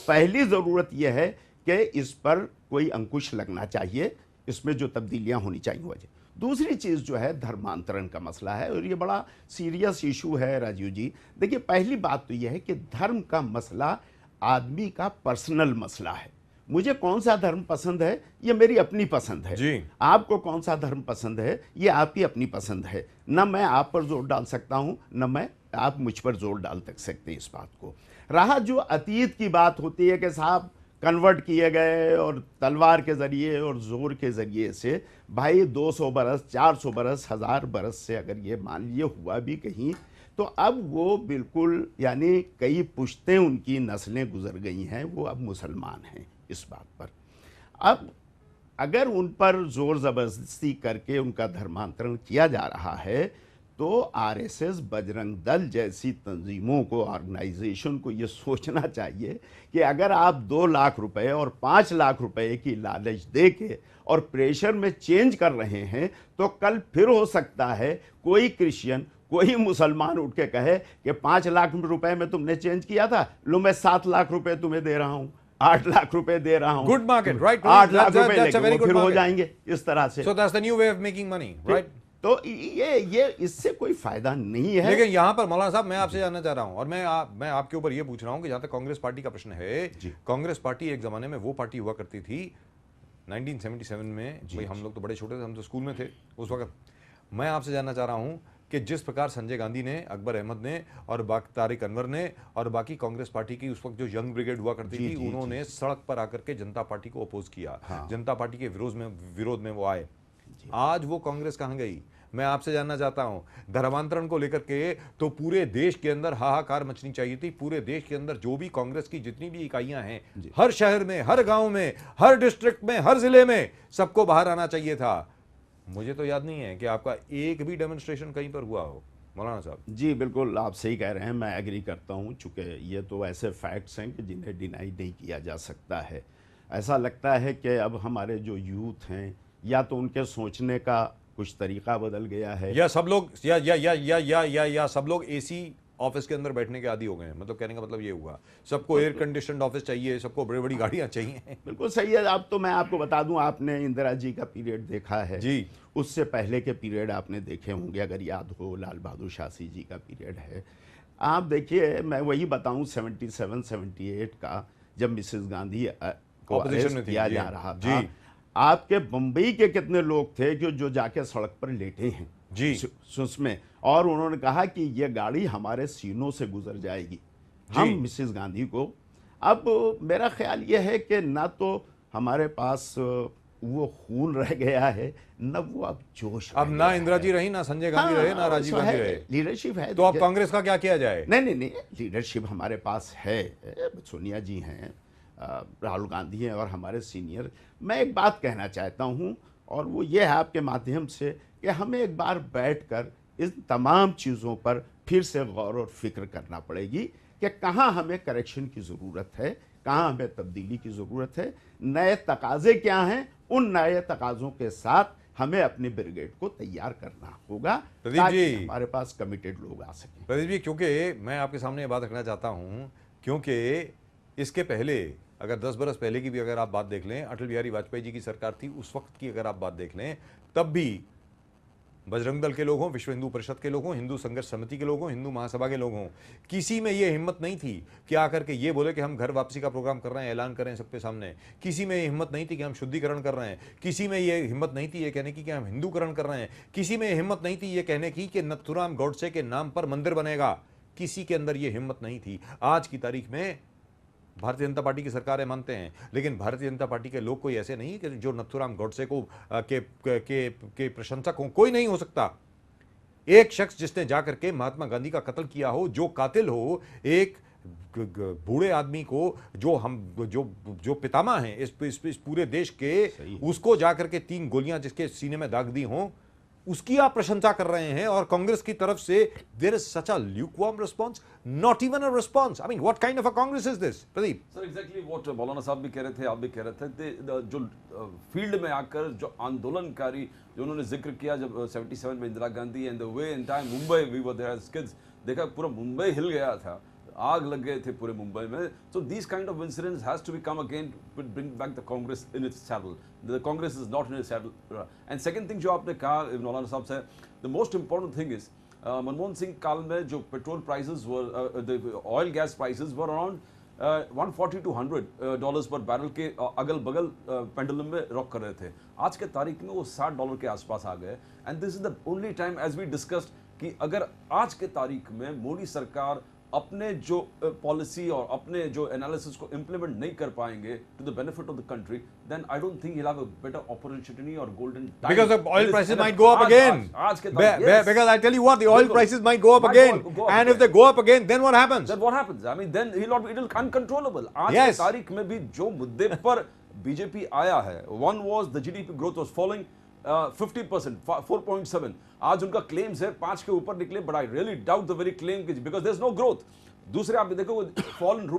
पहली ज़रूरत यह है कि इस पर कोई अंकुश लगना चाहिए, इसमें जो तब्दीलियां होनी चाहिए वजह। दूसरी चीज़ जो है धर्मांतरण का मसला है, और ये बड़ा सीरियस इशू है राजीव जी। देखिए, पहली बात तो यह है कि धर्म का मसला आदमी का पर्सनल मसला है। मुझे कौन सा धर्म पसंद है, ये मेरी अपनी पसंद है जी। आपको कौन सा धर्म पसंद है, ये आपकी अपनी पसंद है। न मैं आप पर जोर डाल सकता हूँ, न आप मुझ पर जोर डाल सकते हैं इस बात को। रहा जो अतीत की बात होती है कि साहब कन्वर्ट किए गए और तलवार के ज़रिए और ज़ोर के ज़रिए से, भाई 200 बरस, 400 बरस, 1000 बरस से अगर ये मान लिए हुआ भी कहीं, तो अब वो बिल्कुल, यानी कई पुश्तें उनकी नस्लें गुजर गई हैं, वो अब मुसलमान हैं। इस बात पर अब अगर उन पर ज़ोर ज़बरदस्ती करके उनका धर्मांतरण किया जा रहा है, तो आरएसएस, बजरंग दल जैसी तंजीमों को, ऑर्गेनाइजेशन को ये सोचना चाहिए कि अगर आप 2 लाख रुपए और 5 लाख रुपए की लालच दे के और प्रेशर में चेंज कर रहे हैं, तो कल फिर हो सकता है कोई क्रिश्चियन, कोई मुसलमान उठ के कहे कि 5 लाख रुपए में तुमने चेंज किया था, लो मैं 7 लाख रुपए तुम्हें दे रहा हूं, 8 लाख रुपए दे रहा हूं। Good market, right? 8 लाख रुपए लेके फिर हो जाएंगे इस तरह से। So that's the new way of making money, right? तो ये इससे कोई फायदा नहीं है। लेकिन यहां पर मौलाना साहब, मैं आपसे जानना चाह रहा हूं, और मैं आपके ऊपर ये पूछ रहा हूं कि जहां तक कांग्रेस पार्टी का प्रश्न है, कांग्रेस पार्टी एक जमाने में वो पार्टी हुआ करती थी 1977 में। भाई हम लोग तो बड़े छोटे थे, हम तो स्कूल में थे उस वक्त। मैं आपसे जानना चाह रहा हूं कि जिस प्रकार संजय गांधी ने, अकबर अहमद ने और तारिक अनवर ने और बाकी कांग्रेस पार्टी की उस वक्त जो यंग ब्रिगेड हुआ करती थी, उन्होंने सड़क पर आकर के जनता पार्टी को अपोज किया। जनता पार्टी के विरोध में वो आए। आज वो कांग्रेस कहां गई? मैं आपसे जानना चाहता हूं, धर्मांतरण को लेकर के तो पूरे देश के अंदर हाहाकार मचनी चाहिए थी। पूरे देश के अंदर जो भी कांग्रेस की जितनी भी इकाइयां हैं, हर शहर में, हर गांव में, हर डिस्ट्रिक्ट में, हर जिले में, सबको बाहर आना चाहिए था। मुझे तो याद नहीं है कि आपका एक भी डेमोन्स्ट्रेशन कहीं पर हुआ हो, मौलाना साहब। जी बिल्कुल, आप सही कह रहे हैं, मैं एग्री करता हूं, चूँकि ये तो ऐसे फैक्ट्स हैं कि जिन्हें डिनाई नहीं किया जा सकता है। ऐसा लगता है कि अब हमारे जो यूथ हैं, या तो उनके सोचने का कुछ तरीका बदल गया है, या सब लोग या सब लोग एसी ऑफिस के अंदर बैठने के आदी हो गए हैं। मतलब कहने का मतलब ये हुआ, सबको एयर कंडीशनड ऑफिस चाहिए, सबको बड़ी बड़ी गाड़ियां चाहिए। बिल्कुल सही है। अब तो मैं आपको बता दूं, आपने इंदिरा जी का पीरियड देखा है जी, उससे पहले के पीरियड आपने देखे होंगे, अगर याद हो, लाल बहादुर शास्त्री जी का पीरियड है। आप देखिए, मैं वही बताऊं 77-78 का, जब मिसेस गांधी को अरेस्ट किया जा रहा था, आपके बम्बई के कितने लोग थे जो जाके सड़क पर लेटे हैं जी उसमें, और उन्होंने कहा कि ये गाड़ी हमारे सीनों से गुजर जाएगी, हम मिसेस गांधी को। अब मेरा ख्याल ये है कि ना तो हमारे पास वो खून रह गया है, न वो अब जोश अब रह ना गया इंदिरा है। जी रही, ना संजय गांधी रहे, ना राजीव सो गांधी है, रहे, लीडरशिप है। तो अब कांग्रेस का क्या किया जाए? नहीं, लीडरशिप हमारे पास है। सोनिया जी हैं, राहुल गांधी हैं और हमारे सीनियर। मैं एक बात कहना चाहता हूं, और वो ये है आपके माध्यम से, कि हमें एक बार बैठकर इन तमाम चीज़ों पर फिर से गौर और फिक्र करना पड़ेगी कि कहाँ हमें करेक्शन की ज़रूरत है, कहाँ हमें तब्दीली की ज़रूरत है, नए तकाजे क्या हैं, उन नए तकाज़ों के साथ हमें अपनी ब्रिगेड को तैयार करना होगा प्रदीप ताकि जी, हमारे पास कमिटेड लोग आ सकें। प्रदीप जी, क्योंकि मैं आपके सामने ये बात रखना चाहता हूं, क्योंकि इसके पहले अगर 10 बरस पहले की भी अगर आप बात देख लें, अटल बिहारी वाजपेयी जी की सरकार थी, उस वक्त की अगर आप बात देख लें, तब भी बजरंग दल के लोग हों, विश्व हिंदू परिषद के लोग हों, हिंदू संघर्ष समिति के लोग हों, हिंदू महासभा के लोग हों, किसी में ये हिम्मत नहीं थी कि आकर के ये बोले कि हम घर वापसी का प्रोग्राम कर रहे हैं, ऐलान करें सबके सामने। किसी में ये हिम्मत नहीं थी कि हम शुद्धिकरण कर रहे हैं। किसी में ये हिम्मत नहीं थी ये कहने की कि हम हिंदूकरण कर रहे हैं। किसी में हिम्मत नहीं थी ये कहने की कि नथुराम गौडसे के नाम पर मंदिर बनेगा। किसी के अंदर ये हिम्मत नहीं थी। आज की तारीख में भारतीय जनता पार्टी की सरकार है, मानते हैं, लेकिन भारतीय जनता पार्टी के लोग कोई ऐसे नहीं कि जो नथुराम गौडसे को के प्रशंसक हो। कोई नहीं हो सकता। एक शख्स जिसने जाकर के महात्मा गांधी का कत्ल किया हो, जो कातिल हो, एक बूढ़े आदमी को, जो पितामह हैं इस पूरे देश के, उसको जाकर के 3 गोलियां जिसके सीने में दाग दी हों, उसकी आप प्रशंसा कर रहे हैं। और कांग्रेस की तरफ से there is such a lukewarm response, not even a response. I mean what kind of a Congress is this? Pradeep sir, exactly what मौलाना साहब भी कह रहे थे, आप भी कह रहे थे, जो फील्ड में आकर जो आंदोलनकारी जो उन्होंने जिक्र किया जब 77 में Indira Gandhi and the way in time Mumbai we were there as kids, देखा पूरा मुंबई हिल गया था, आग लग गए थे पूरे मुंबई में। So this kind of incidents has to be come again to bring back the Congress in its saddle. The Congress is not in its saddle. And second thing जो आपने कहा मौलाना साहब से, the most important thing is Manmohan Singh काल में जो petrol prices were, the oil gas prices were around 140 to 100 dollars per barrel के अगल बगल पेंडुलम में रॉक कर रहे थे। आज के तारीख में वो $60 के आसपास आ गए। And this is the only time as we discussed कि अगर आज के तारीख में मोदी सरकार अपने जो पॉलिसी और अपने जो एनालिसिस को इंप्लीमेंट नहीं कर पाएंगे to the benefit of the country, then I don't think he'll have a better opportunity or golden time, because the oil prices might go up again. Because I tell you what, the oil prices might go up again, and if they go up again, then what happens? Then what happens? I mean, then it will uncontrollable. आज Yes. के तारीख में भी जो मुद्दे पर BJP आया है, one was the GDP growth was falling 50%, 4.7. आज उनका क्लेम्स है 5 के ऊपर निकले, but I really doubt the very claim because there is no growth. दूसरे आप देखो fall in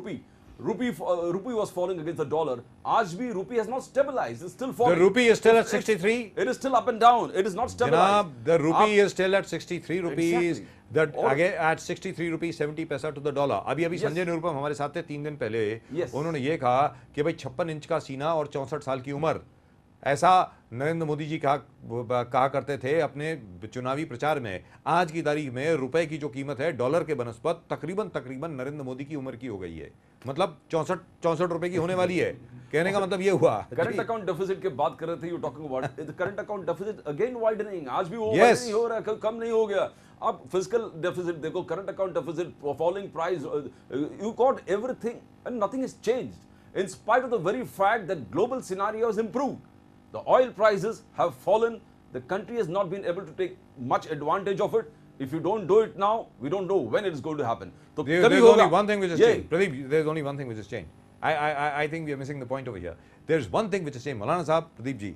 rupee was falling against the dollar. आज भी rupee has not stabilized. It's still falling. The rupee is still at 63. It is still up and down. It is not stabilized. Janab, the rupee is still at 63 rupees. Exactly. That again at 63 rupees 70 पैसा to the dollar. अभी संजय निरुपम हमारे साथ थे 3 दिन पहले। Yes. उन्होंने ये कहा कि भाई 56 इंच का सीना और 64 साल की उम्र, ऐसा नरेंद्र मोदी जी कहा करते थे अपने चुनावी प्रचार में। आज की तारीख में रुपए की जो कीमत है डॉलर के बनस्पत तकरीबन नरेंद्र मोदी की उम्र की हो गई है। मतलब 64 रुपए की होने वाली है। कहने का मतलब ये हुआ। करंट अकाउंट डेफिसिट की बात कर रहे थे, you talking about current account deficit again widening. आज भी वो Yes. नहीं हो रहा है, कम नहीं हो गया। अब फिजिकल डेफिसिट देखो, current account deficit, falling price, you got everything and nothing has changed in spite of the very fact that global scenario has improved. The oil prices have fallen. The country has not been able to take much advantage of it. If you don't do it now, we don't know when it is going to happen. So There's only one thing which has changed. Pradeep, there's only one thing which has changed. I think we are missing the point over here. There's one thing which has changed. मौलाना साहब, प्रदीप जी,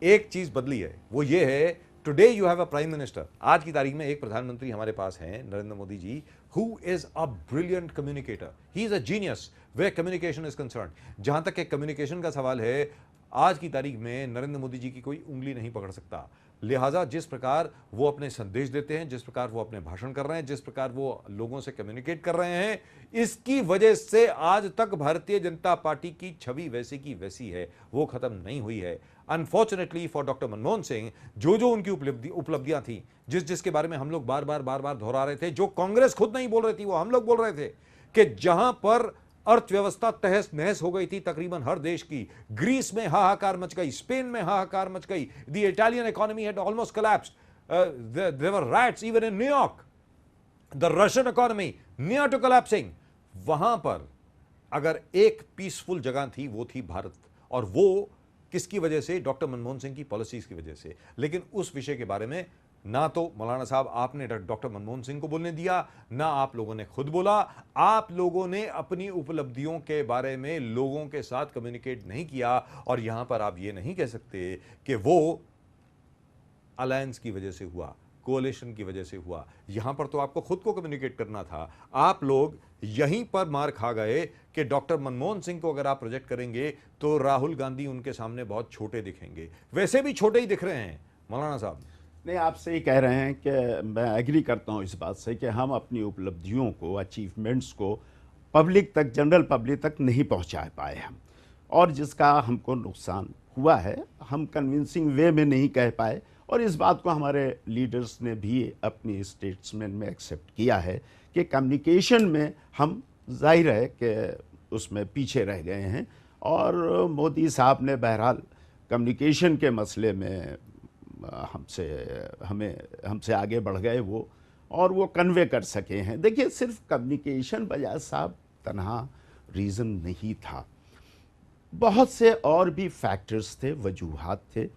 एक चीज बदली है, वो ये है, today you have a prime minister. आज की तारीख में एक प्रधानमंत्री हमारे पास हैं, Narendra Modi ji, who is a brilliant communicator. He is a genius where communication is concerned. जहां तक एक कम्युनिकेशन का सवाल है, आज की तारीख में नरेंद्र मोदी जी की कोई उंगली नहीं पकड़ सकता। लिहाजा जिस प्रकार वो अपने संदेश देते हैं, जिस प्रकार वो अपने भाषण कर रहे हैं, जिस प्रकार वो लोगों से कम्युनिकेट कर रहे हैं, इसकी वजह से आज तक भारतीय जनता पार्टी की छवि वैसी की वैसी है, वो खत्म नहीं हुई है। Unfortunately for doctor Manmohan Singh, जो उनकी उपलब्धियां थी, जिसके बारे में हम लोग बार बार दोहरा रहे थे, जो कांग्रेस खुद नहीं बोल रही थी, वो हम लोग बोल रहे थे कि जहां पर अर्थव्यवस्था तहस नहस हो गई थी तकरीबन हर देश की, ग्रीस में हाहाकार मच गई, स्पेन में हाहाकार मच गई, the Italian economy had almost collapsed, there were riots even in New York, the Russian economy near to collapsing. वहां पर अगर एक पीसफुल जगह थी, वो थी भारत। और वो किसकी वजह से? डॉक्टर मनमोहन सिंह की पॉलिसीज की वजह से। लेकिन उस विषय के बारे में ना तो मौलाना साहब आपने डॉक्टर मनमोहन सिंह को बोलने दिया, ना आप लोगों ने खुद बोला। आप लोगों ने अपनी उपलब्धियों के बारे में लोगों के साथ कम्युनिकेट नहीं किया। और यहां पर आप ये नहीं कह सकते कि वो अलायंस की वजह से हुआ, कोalition की वजह से हुआ। यहां पर तो आपको खुद को कम्युनिकेट करना था। आप लोग यहीं पर मार खा गए कि डॉक्टर मनमोहन सिंह को अगर आप प्रोजेक्ट करेंगे तो राहुल गांधी उनके सामने बहुत छोटे दिखेंगे। वैसे भी छोटे ही दिख रहे हैं मौलाना साहब। नहीं, आप सही कह रहे हैं कि मैं एग्री करता हूं इस बात से कि हम अपनी उपलब्धियों को, अचीवमेंट्स को पब्लिक तक, जनरल पब्लिक तक नहीं पहुंचा पाए हम, और जिसका हमको नुकसान हुआ है। हम कन्विंसिंग वे में नहीं कह पाए, और इस बात को हमारे लीडर्स ने भी अपनी स्टेट्समेंट में एक्सेप्ट किया है कि कम्युनिकेशन में हम जाहिर है कि उसमें पीछे रह गए हैं। और मोदी साहब ने बहरहाल कम्युनिकेशन के मसले में हमसे आगे बढ़ गए वो, और वो कन्वे कर सके हैं। देखिए, सिर्फ कम्युनिकेशन बजाज साहब तनहा रीज़न नहीं था, बहुत से और भी फैक्टर्स थे, वजूहात थे,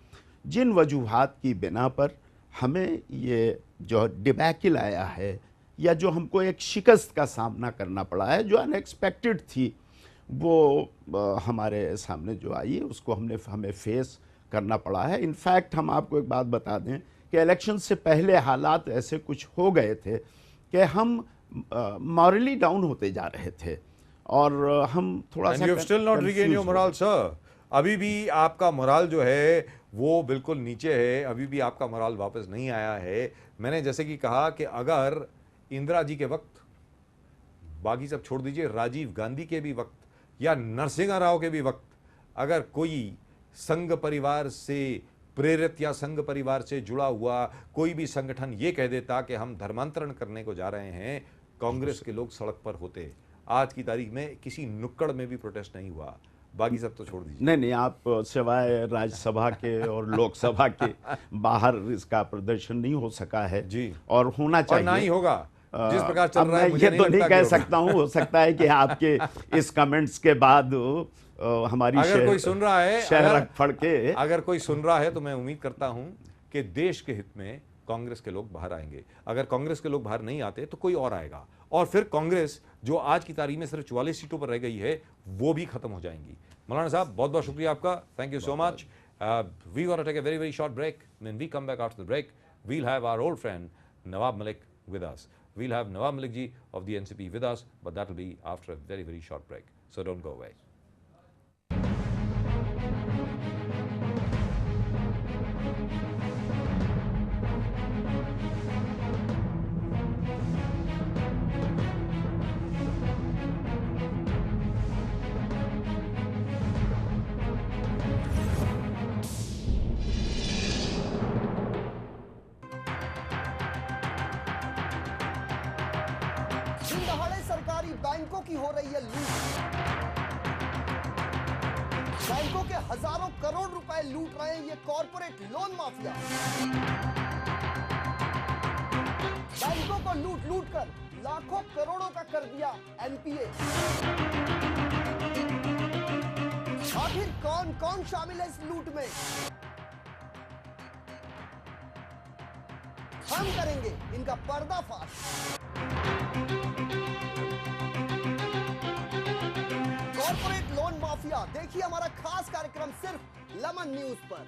जिन वजूहात की बिना पर हमें ये जो डिबैकल आया है, या जो हमको एक शिकस्त का सामना करना पड़ा है जो अनएक्सपेक्टेड थी, वो हमारे सामने जो आई उसको हमें फेस करना पड़ा है। इनफैक्ट हम आपको एक बात बता दें कि इलेक्शन से पहले हालात ऐसे कुछ हो गए थे कि हम मॉरली डाउन होते जा रहे थे, और हम थोड़ा सा still not regain your moral sir. अभी भी आपका मोरल जो है वो बिल्कुल नीचे है, अभी भी आपका मोरल वापस नहीं आया है। मैंने जैसे कि कहा कि अगर इंदिरा जी के वक्त, बाकी सब छोड़ दीजिए, राजीव गांधी के भी वक्त या नरसिंह राव के भी वक्त, अगर कोई संघ परिवार से प्रेरित या संघ परिवार से जुड़ा हुआ कोई भी संगठन ये कह देता कि हम धर्मांतरण करने को जा रहे हैं, कांग्रेस के लोग सड़क पर होते। आज की तारीख में किसी नुक्कड़ में भी प्रोटेस्ट नहीं हुआ, बाकी सब तो छोड़ दीजिए। नहीं, आप सिवाय राज्यसभा के और लोकसभा के बाहर इसका प्रदर्शन नहीं हो सका है जी, और होना चाहिए, और ना ही होगा जिस प्रकार चल रहा है। मुझे ये तो नहीं कह सकता हूँ, हो सकता है कि आपके इस कमेंट्स के बाद हमारी अगर कोई सुन रहा है, अगर कोई सुन रहा है तो मैं उम्मीद करता हूं कि देश के हित में कांग्रेस के लोग बाहर आएंगे। अगर कांग्रेस के लोग बाहर नहीं आते तो कोई और आएगा, और फिर कांग्रेस जो आज की तारीख में सिर्फ 44 सीटों पर रह गई है वो भी खत्म हो जाएंगी। मौलाना साहब, बहुत बहुत शुक्रिया आपका, thank you so much. We gonna take a very very short break, when we come back after the break we'll have our old friend Nawab Malik with us. We'll have Nawab Malik ji of the NCP with us, but that will be after a very, very short break. So don't go away. सरकारी बैंकों की हो रही है लूट। बैंकों के हजारों करोड़ रुपए लूट रहे हैं ये कॉर्पोरेट लोन माफिया। बैंकों को लूट लूट कर लाखों करोड़ों का कर दिया एनपीए। आखिर कौन कौन शामिल है इस लूट में? हम करेंगे इनका पर्दाफाश। कॉर्पोरेट लोन माफिया, देखिए हमारा खास कार्यक्रम सिर्फ लेमन न्यूज पर।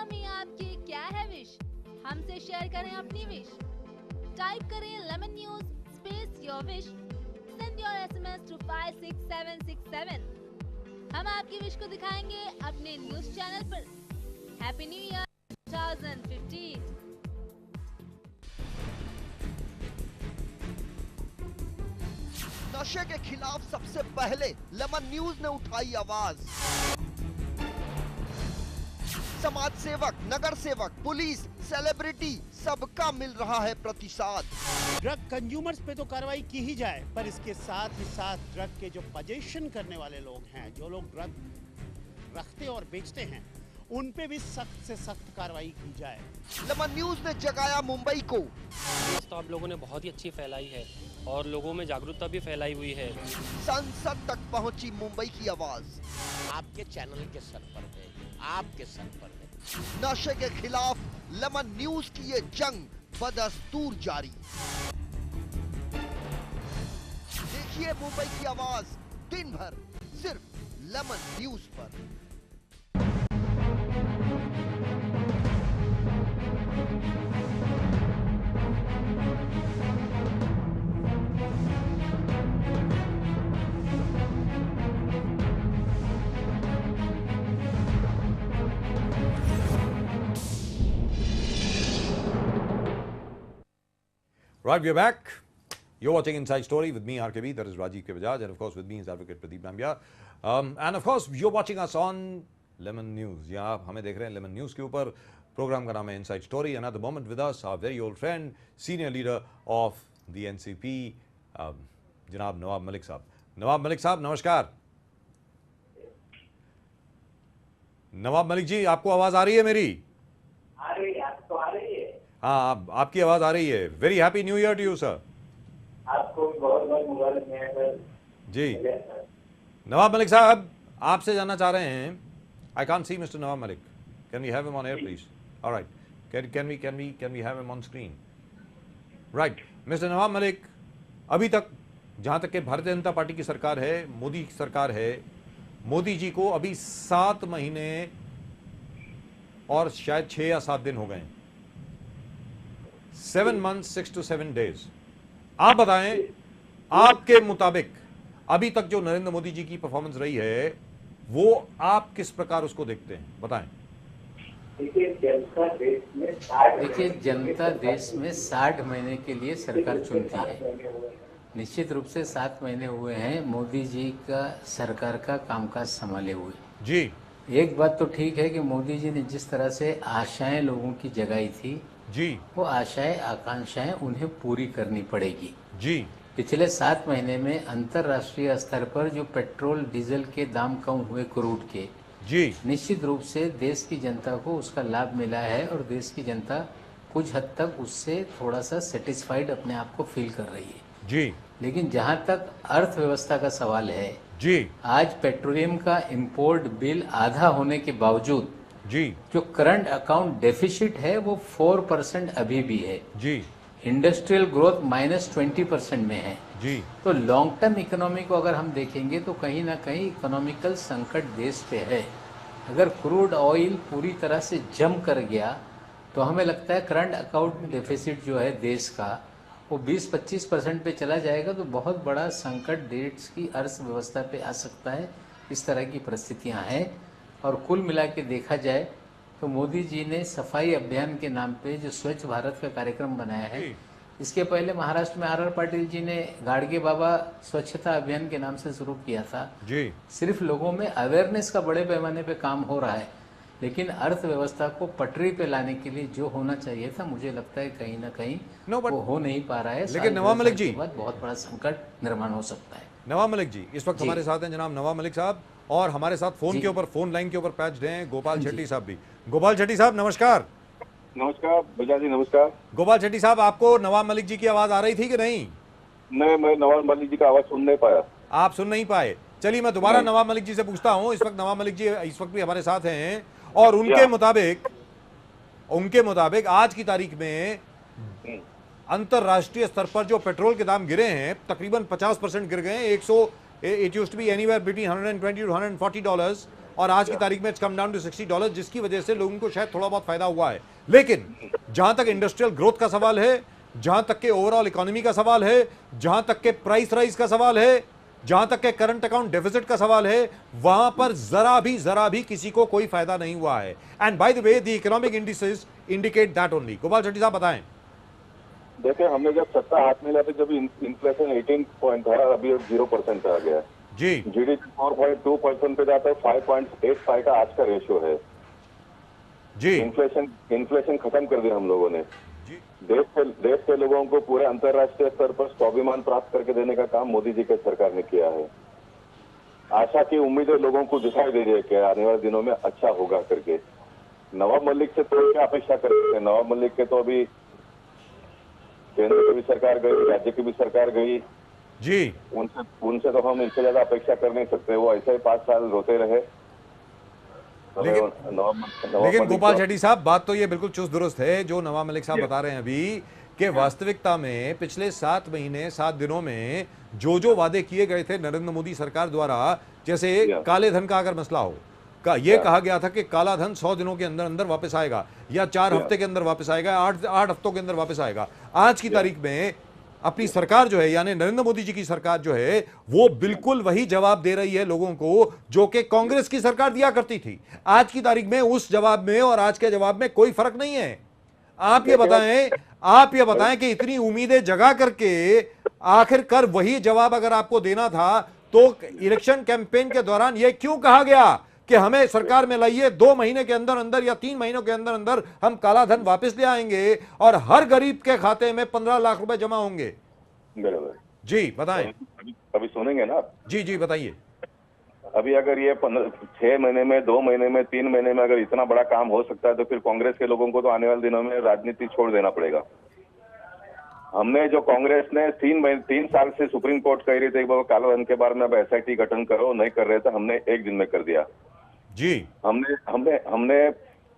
में आपकी क्या है विश? हमसे शेयर करें अपनी विश। टाइप करें lemon news space your wish, send your SMS to 56767। हम आपकी विश को दिखाएंगे अपने न्यूज चैनल पर। Happy new year 2015। नशे के खिलाफ सबसे पहले लेमन न्यूज ने उठाई आवाज। समाज सेवक, नगर सेवक, पुलिस, सेलिब्रिटी सबका मिल रहा है प्रतिसाद। ड्रग कंज्यूमर्स पे तो कार्रवाई की ही जाए, पर इसके साथ ही साथ ड्रग के जो पोजेशन करने वाले लोग हैं, जो लोग ड्रग रखते और बेचते हैं, उन पे भी सख्त से सख्त कार्रवाई की जाए। लेमन न्यूज ने जगाया मुंबई को। तो आप लोगों ने बहुत ही अच्छी फैलाई है और लोगों में जागरूकता भी फैलाई हुई है। संसद तक पहुंची मुंबई की आवाज। आपके चैनल के सर पर है, आपके सर पर है। नशे के खिलाफ लेमन न्यूज की ये जंग बदस्तूर जारी। देखिए मुंबई की आवाज दिन भर सिर्फ लेमन न्यूज पर। Right, we are back. You're watching Inside Story with me, RKB. That is Rajiv K. Bajaj, and of course with me is Advocate Pradeep Nambiar. And of course you're watching us on Lemon News. यहाँ आप हमें देख रहे हैं Lemon News के ऊपर. Programme का नाम है Inside Story. And at the moment with us, our very old friend, senior leader of the NCP, जनाब नवाब मलिक साहब. नवाब मलिक साहब, नमस्कार. नवाब मलिक जी, आपको आवाज आ रही है मेरी? आ रही है, आपको आ रही है? हाँ, आपकी आवाज आ रही है. Very happy new year to you sir. आपको बहुत बहुत मुबारक नया साल जी. नवाब मलिक साहब, आपसे जानना चाह रहे हैं. I can't see mister Nawab Malik. Can we have him on air please? Alright. Can we have him on screen? Right. Mister Nawab Malik, अभी तक जहां तक कि भारतीय जनता पार्टी की सरकार है, मोदी की सरकार है, मोदी जी को अभी 7 महीने और शायद 6 या 7 दिन हो गए. 7 months 6 to 7 days. आप बताएं, आपके मुताबिक अभी तक जो नरेंद्र मोदी जी की परफॉर्मेंस रही है, वो आप किस प्रकार उसको देखते हैं? बताएं. देखिए, जनता देश में 60 महीने के लिए सरकार चुनती है. निश्चित रूप से 7 महीने हुए हैं मोदी जी का सरकार का कामकाज संभाले हुए. जी. एक बात तो ठीक है कि मोदी जी ने जिस तरह से आशाएं लोगों की जगाई थी, जी, वो आशाएं आकांक्षाएं उन्हें पूरी करनी पड़ेगी. जी. पिछले 7 महीने में अंतर्राष्ट्रीय स्तर पर जो पेट्रोल डीजल के दाम कम हुए क्रूड के, जी, निश्चित रूप से देश की जनता को उसका लाभ मिला है और देश की जनता कुछ हद तक उससे थोड़ा सा सेटिस्फाइड अपने आप को फील कर रही है. जी. लेकिन जहां तक अर्थव्यवस्था का सवाल है, जी, आज पेट्रोलियम का इंपोर्ट बिल आधा होने के बावजूद जी, जो करंट अकाउंट डेफिसिट है वो 4% अभी भी है. जी. इंडस्ट्रियल ग्रोथ -20% में है. जी. तो लॉन्ग टर्म इकोनॉमी को अगर हम देखेंगे तो कहीं ना कहीं इकोनॉमिकल संकट देश पे है. अगर क्रूड ऑयल पूरी तरह से जम कर गया तो हमें लगता है करंट अकाउंट डेफिसिट जो है देश का वो 20-25% पे चला जाएगा, तो बहुत बड़ा संकट देश की अर्थव्यवस्था पे आ सकता है. इस तरह की परिस्थितियां हैं. और कुल मिला के देखा जाए तो मोदी जी ने सफाई अभियान के नाम पे जो स्वच्छ भारत का कार्यक्रम बनाया है, इसके पहले महाराष्ट्र में आर पाटिल जी ने गाड़गे बाबा स्वच्छता अभियान के नाम से शुरू किया था. जी. सिर्फ लोगों में अवेयरनेस का बड़े पैमाने पे काम हो रहा है, लेकिन अर्थव्यवस्था को पटरी पे लाने के लिए जो होना चाहिए था, मुझे लगता है कहीं ना कहीं वो हो नहीं पा रहा है. लेकिन नवाब मलिक जी, बहुत बड़ा संकट निर्माण हो सकता है. नवाब मलिक जी इस वक्त हमारे साथ हैं जनाब नवाब मलिक साहब, और हमारे साथ फोन के ऊपर, फोन लाइन के ऊपर पैच हैं गोपाल शेट्टी साहब भी. गोपाल शेट्टी साहब नमस्कार. नमस्कार बजाज जी, नमस्कार. गोपाल शेट्टी साहब, आपको नवाब मलिक जी की आवाज आ रही थी कि नहीं? नहीं, मैं नवाब मलिक जी का आवाज सुन नहीं पाया. आप सुन नहीं पाए? चलिए मैं दोबारा नवाब मलिक जी से पूछता हूं. इस वक्त नवाब मलिक जी इस वक्त भी हमारे साथ हैं, और उनके मुताबिक आज की तारीख में अंतरराष्ट्रीय स्तर पर जो पेट्रोल के दाम गिरे हैं, तकरीबन 50% गिर गए हैं. It used to be anywhere between $120 to $140, और आज की तारीख में इट्स कम डाउन टू $60, जिसकी वजह से लोगों को शायद थोड़ा बहुत फायदा हुआ है. लेकिन जहां तक इंडस्ट्रियल ग्रोथ का सवाल है, जहां तक के ओवरऑल इकोनॉमी का सवाल है, जहां तक के प्राइस राइज का सवाल है, जहां तक के करंट अकाउंट डेफिसिट का सवाल है, वहां पर जरा भी किसी को कोई फायदा नहीं हुआ है. And by the way the economic indices indicate that only. Gopal Shetty साहब बताएं. देखिए, हमने जब सत्ता हाथ में लिया था, जब इन्फ्लेशन 18 पॉइंट था, अभी 0% पे आ गया है. जी. जीडीपी 4.2% पे जाता है. 5.85 का आज का रेशियो है. जी। इन्फ्लेशन खत्म कर दिया हम लोगों ने। देश के लोगों को पूरे अंतर्राष्ट्रीय स्तर पर स्वाभिमान प्राप्त करके देने का काम मोदी जी की सरकार ने किया है। आशा की उम्मीदें लोगों को दिखाई दे रही है कि आने वाले दिनों में अच्छा होगा करके। नवाब मलिक से तो क्या अपेक्षा कर सकते हैं? नवाब मलिक के तो अभी केंद्र की भी सरकार गई, राज्य की भी सरकार गई जी, उनसे तो हम इससे ज्यादा अपेक्षा कर नहीं सकते। वो ऐसे ही 5 साल रोते रहे। लेकिन गोपाल शेट्टी साहब, बात तो ये बिल्कुल चुस्त दुरुस्त है जो नवाब मलिक साहब बता रहे हैं अभी, कि वास्तविकता में पिछले 7 महीने 7 दिनों में जो वादे किए गए थे नरेंद्र मोदी सरकार द्वारा, जैसे काले धन का अगर मसला हो, ये कहा गया था कि काला धन 100 दिनों के अंदर अंदर वापस आएगा या 4 हफ्ते के अंदर वापस आएगा, 8 हफ्तों के अंदर वापस आएगा। आज की तारीख में अपनी सरकार जो है, यानी नरेंद्र मोदी जी की सरकार जो है, वो बिल्कुल वही जवाब दे रही है लोगों को जो कि कांग्रेस की सरकार दिया करती थी। आज की तारीख में उस जवाब में और आज के जवाब में कोई फर्क नहीं है। आप ये बताएं कि इतनी उम्मीदें जगा करके आखिरकार वही जवाब अगर आपको देना था तो इलेक्शन कैंपेन के दौरान ये क्यों कहा गया कि हमें सरकार में लाइए, 2 महीने के अंदर अंदर या 3 महीनों के अंदर अंदर हम काला धन वापस ले आएंगे और हर गरीब के खाते में 15 लाख रुपए जमा होंगे। जी बताएं। अभी सुनेंगे ना? जी बताइए। अभी अगर ये 6 महीने में, 2 महीने में, 3 महीने में अगर इतना बड़ा काम हो सकता है तो फिर कांग्रेस के लोगों को तो आने वाले दिनों में राजनीति छोड़ देना पड़ेगा। हमने जो कांग्रेस ने 3 साल से सुप्रीम कोर्ट कह रही थी काला धन के बारे में अब SIT गठन करो, नहीं कर रहे थे, हमने 1 दिन में कर दिया जी। हमने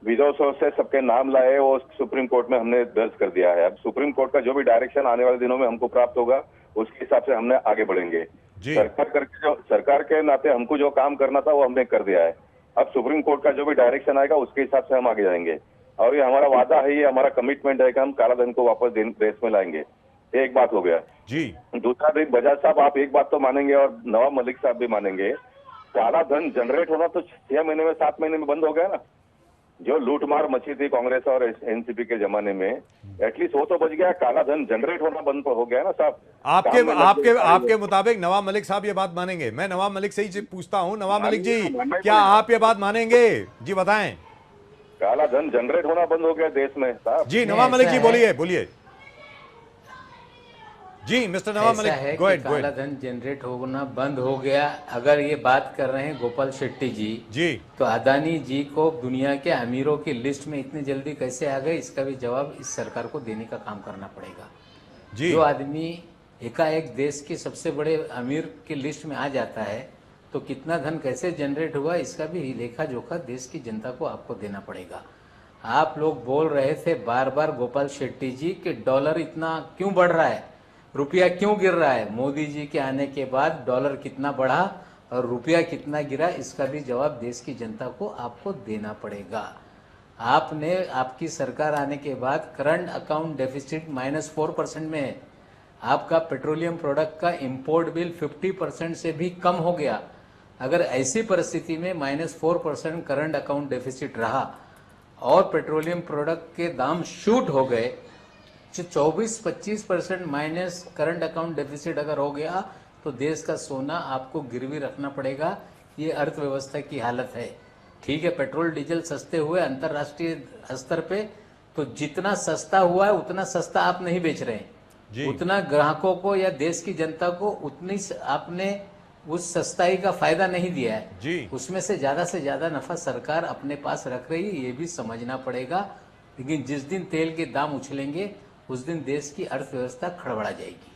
विदेशों से सबके नाम लाए, वो सुप्रीम कोर्ट में हमने दर्ज कर दिया है। अब सुप्रीम कोर्ट का जो भी डायरेक्शन आने वाले दिनों में हमको प्राप्त होगा उसके हिसाब से हमने आगे बढ़ेंगे। सरकार के नाते हमको जो काम करना था वो हमने कर दिया है। अब सुप्रीम कोर्ट का जो भी डायरेक्शन आएगा उसके हिसाब से हम आगे जाएंगे और ये हमारा वादा है, ये हमारा कमिटमेंट है कि हम काला धन को वापस देश में लाएंगे। एक बात हो गया जी। दूसरा, बजाज साहब आप एक बात तो मानेंगे और नवाब मलिक साहब भी मानेंगे, काला धन जनरेट होना तो 6 महीने में 7 महीने में बंद हो गया ना। जो लूटमार मची थी कांग्रेस और एनसीपी के जमाने में, एटलीस्ट वो तो बच गया। काला धन जनरेट होना बंद हो गया ना साहब। आपके मुताबिक नवाब मलिक साहब ये बात मानेंगे? मैं नवाब मलिक से ही पूछता हूँ, नवाब मलिक जी क्या आप ये बात मानेंगे? जी बताएं। काला धन जनरेट होना बंद हो गया देश में साहब। जी नवाब मलिक जी बोलिए। जी मिस्टर नवाब मलिक, गो एहेड। काला धन जनरेट होना बंद हो गया अगर ये बात कर रहे हैं गोपाल शेट्टी जी, तो अदानी जी को दुनिया के अमीरों की लिस्ट में इतनी जल्दी कैसे आ गए, इसका भी जवाब इस सरकार को देने का काम करना पड़ेगा जी। जो आदमी एकाएक देश के सबसे बड़े अमीर की लिस्ट में आ जाता है तो कितना धन कैसे जनरेट हुआ, इसका भी लेखा जोखा देश की जनता को आपको देना पड़ेगा। आप लोग बोल रहे थे बार बार गोपाल शेट्टी जी कि डॉलर इतना क्यों बढ़ रहा है, रुपया क्यों गिर रहा है। मोदी जी के आने के बाद डॉलर कितना बढ़ा और रुपया कितना गिरा, इसका भी जवाब देश की जनता को आपको देना पड़ेगा। आपने आपकी सरकार आने के बाद करंट अकाउंट डेफिसिट -4% में है। आपका पेट्रोलियम प्रोडक्ट का इंपोर्ट बिल 50% से भी कम हो गया। अगर ऐसी परिस्थिति में -4% करंट अकाउंट डेफिसिट रहा और पेट्रोलियम प्रोडक्ट के दाम शूट हो गए, 24-25% माइनस करंट अकाउंट डेफिसिट अगर हो गया तो देश का सोना आपको गिरवी रखना पड़ेगा। ये अर्थव्यवस्था की हालत है। ठीक है, पेट्रोल डीजल सस्ते हुए अंतर्राष्ट्रीय स्तर पे, तो जितना सस्ता हुआ है उतना सस्ता आप नहीं बेच रहे हैं, उतना ग्राहकों को या देश की जनता को उतनी आपने उस सस्ताई का फायदा नहीं दिया है जी। उसमें से ज्यादा नफा सरकार अपने पास रख रही है, ये भी समझना पड़ेगा। लेकिन जिस दिन तेल के दाम उछलेंगे उस दिन देश की अर्थव्यवस्था खड़बड़ा जाएगी।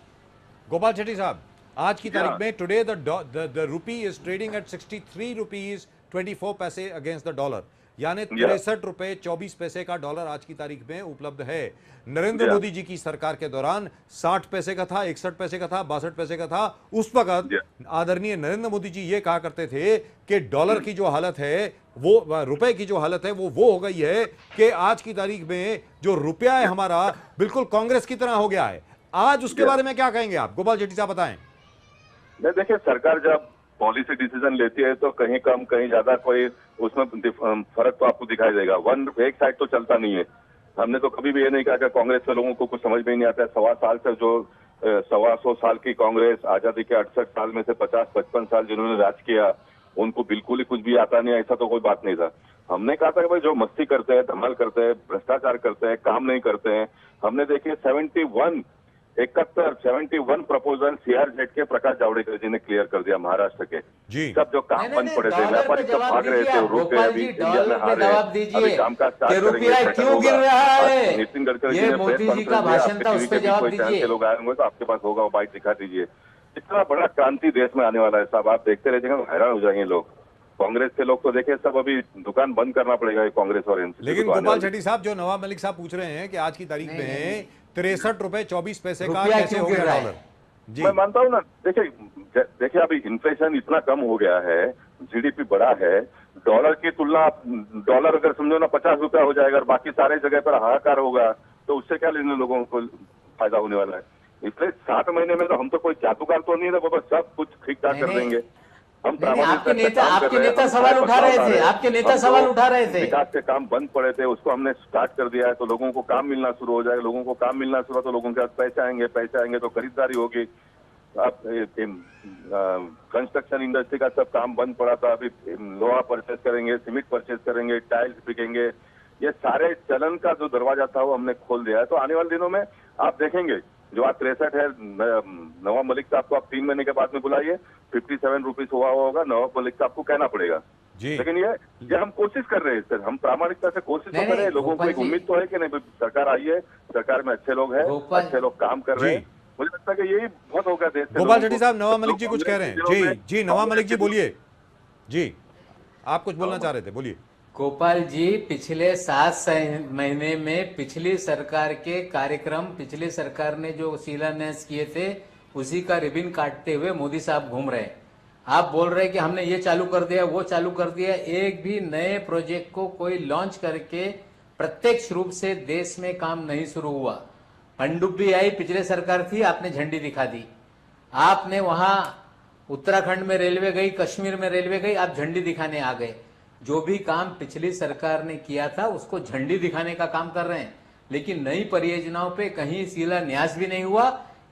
गोपाल शेट्टी साहब, आज की तारीख में today the rupee is trading at 63 rupees 24 पैसे अगेंस्ट द डॉलर, यानी 63 रुपए 24 पैसे का डॉलर आज की तारीख में उपलब्ध है। नरेंद्र मोदी जी की सरकार के दौरान 60 पैसे का था, 61 पैसे का था, 62 पैसे का था। उस वक्त आदरणीय नरेंद्र मोदी जी ये कहा करते थे कि डॉलर की जो हालत है, वो रुपए की जो हालत है वो हो गई है कि आज की तारीख में जो रुपया है हमारा बिल्कुल कांग्रेस की तरह हो गया है। आज उसके बारे में क्या कहेंगे आप? गोपाल शेट्टी साहब बताएं। देखिए, सरकार जब पॉलिसी डिसीजन लेती है तो कहीं कम कहीं ज्यादा कोई उसमें फर्क तो आपको दिखाई देगा। एक साइड तो चलता नहीं है। हमने तो कभी भी ये नहीं कहा कि कांग्रेस के लोगों को कुछ समझ में नहीं आता है। 1.25 साल से जो 125 साल की कांग्रेस, आजादी के 68 साल में से 50-55 साल जिन्होंने राज किया, उनको बिल्कुल ही कुछ भी आता नहीं, ऐसा तो कोई बात नहीं था। हमने कहा था कि भाई जो मस्ती करते हैं, धमाल करते हैं, भ्रष्टाचार करते हैं, काम नहीं करते हैं, हमने देखिए 71 प्रपोजल सीआरजेड के प्रकाश जावड़ेकर जी ने क्लियर कर दिया महाराष्ट्र के। जी सब जो काम बंद पड़े थे, व्यापारी सब भाग रहे थे, रुक गए, अभी इंडिया में हार रहे, अभी काम का स्टार्ट करेंगे, क्यों गिर रहा है? नितिन गडकरी जी ये ने मोदी जी का भाषण था, उस पे जवाब कोई चैनल दीजिए। के लोग आए होंगे तो आपके पास होगा, वो बाइट दिखा दीजिए। इतना बड़ा क्रांति देश में आने वाला है साहब, आप देखते रहिएगा, हैरान हो जाएंगे लोग। कांग्रेस के लोग तो देखे सब अभी दुकान बंद करना पड़ेगा कांग्रेस और एनसीपी। लेकिन गोपाल शेट्टी साहब, जो नवाब मलिक साहब पूछ रहे हैं कि आज की तारीख में 63 रुपए 24 पैसे का कैसे हो गया डॉलर? जी मैं मानता हूँ ना, देखिए अभी इन्फ्लेशन इतना कम हो गया है, जीडीपी बढ़ा है, डॉलर की तुलना, डॉलर अगर समझो ना 50 रुपया हो जाएगा और बाकी सारे जगह पर हाहाकार होगा तो उससे क्या लेने लोगों को फायदा होने वाला है। इसलिए 7 महीने में तो हम तो कोई जादूगर तो नहीं है, बाबा सब कुछ ठीक ठाक कर देंगे हम। आपके नेता सवाल उठा रहे थे, आपके नेता सवाल उठा रहे थे। विकास के काम बंद पड़े थे, उसको हमने स्टार्ट कर दिया है, तो लोगों को काम मिलना शुरू हो जाएगा। लोगों को काम मिलना शुरू हो तो लोगों के पास पैसे आएंगे तो खरीदारी होगी। अब कंस्ट्रक्शन इंडस्ट्री का सब काम बंद पड़ा था, अभी लोहा परचेज करेंगे, सीमेंट परचेज करेंगे, टाइल्स बिकेंगे, ये सारे चलन का जो दरवाजा था वो हमने खोल दिया है। तो आने वाले दिनों में आप देखेंगे जो आज 63 है, नवाब मलिक साहब को आप 3 महीने के बाद में बुलाइए, 57 रुपीज हुआ होगा, नवाब मलिक साहब को कहना पड़ेगा। लेकिन ये हम कोशिश कर रहे हैं सर, हम प्रामाणिकता से कोशिश तो कर रहे हैं। लोगों को एक उम्मीद तो है कि नहीं सरकार आई है, सरकार में अच्छे लोग हैं, अच्छे लोग काम कर रहे हैं। मुझे लगता है कि यही बहुत होगा देश के। गोपाल शेट्टी साहब, नवाब मलिक जी कुछ कह रहे हैं। जी नवाब मलिक जी बोलिए। जी आप कुछ बोलना चाह रहे थे, बोलिए। गोपाल जी, पिछले 7 महीने में पिछली सरकार के कार्यक्रम, पिछली सरकार ने जो शिलान्यास किए थे उसी का रिबन काटते हुए मोदी साहब घूम रहे हैं। आप बोल रहे हैं कि हमने ये चालू कर दिया, वो चालू कर दिया। एक भी नए प्रोजेक्ट को कोई लॉन्च करके प्रत्यक्ष रूप से देश में काम नहीं शुरू हुआ। पनडुब्बी आई, पिछले सरकार थी, आपने झंडी दिखा दी। आपने वहां उत्तराखंड में रेलवे गई, कश्मीर में रेलवे गई, आप झंडी दिखाने आ गए। जो भी काम पिछली सरकार ने किया था उसको झंडी दिखाने का काम कर रहे हैं, लेकिन नई परियोजनाओं पे कहीं शिलान्यास भी नहीं हुआ,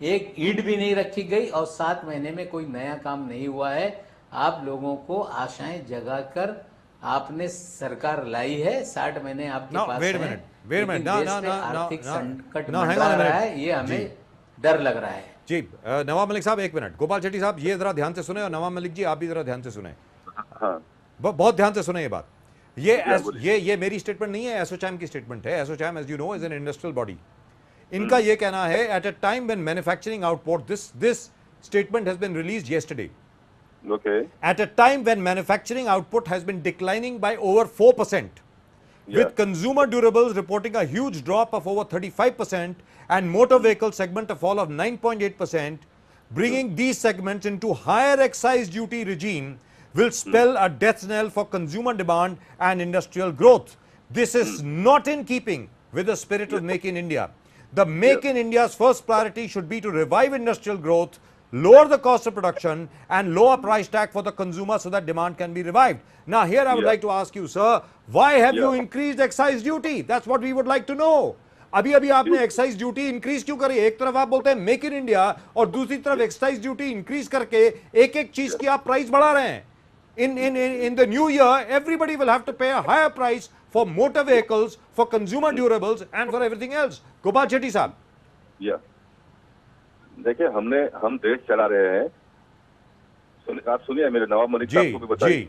एक ईंट भी नहीं रखी गई और 7 महीने में कोई नया काम नहीं हुआ है। आप लोगों को आशाएं जगाकर आपने सरकार लाई है, 60 महीने आपके पास है, लेकिन देश में आर्थिक संकट मंडरा रहा है, ये हमें डर लग रहा है। जी नवाब मलिक साहब 1 मिनट। गोपाल शेट्टी साहब ये जरा ध्यान से सुने और नवाब मलिक जी आप भी जरा ध्यान से सुने। बहुत ध्यान से सुने ये बात। ये मेरी स्टेटमेंट नहीं है, एसोचैम की स्टेटमेंट है। ASSOCHAM as you know is an industrial body. इनका ये कहना है at a time when manufacturing output, this statement has been released yesterday. Okay. At a time when manufacturing output has been declining by over 4%, with consumer durables reporting a huge drop of over 35% and motor vehicle segment a fall of 9.8%, bringing these segments into higher excise duty regime will spell a death knell for consumer demand and industrial growth. This is not in keeping with the spirit of Make in India. The Make in India's first priority should be to revive industrial growth, lower the cost of production and lower price tag for the consumer so that demand can be revived. Now here I would like to ask you, sir, why have you increased excise duty? That's what we would like to know. अभी आपने excise duty increase क्यों करी? एक तरफ आप बोलते हैं make in India और दूसरी तरफ एक्साइज ड्यूटी इंक्रीज करके एक चीज की आप प्राइस बढ़ा रहे हैं। In the new year, everybody will have to pay a higher price for motor vehicles, for consumer durables and for everything else. Gopal Shetty साहब। देखिए हम देश चला रहे हैं। आप सुनिए मेरे नवाब मलिक साहब को भी बताइए।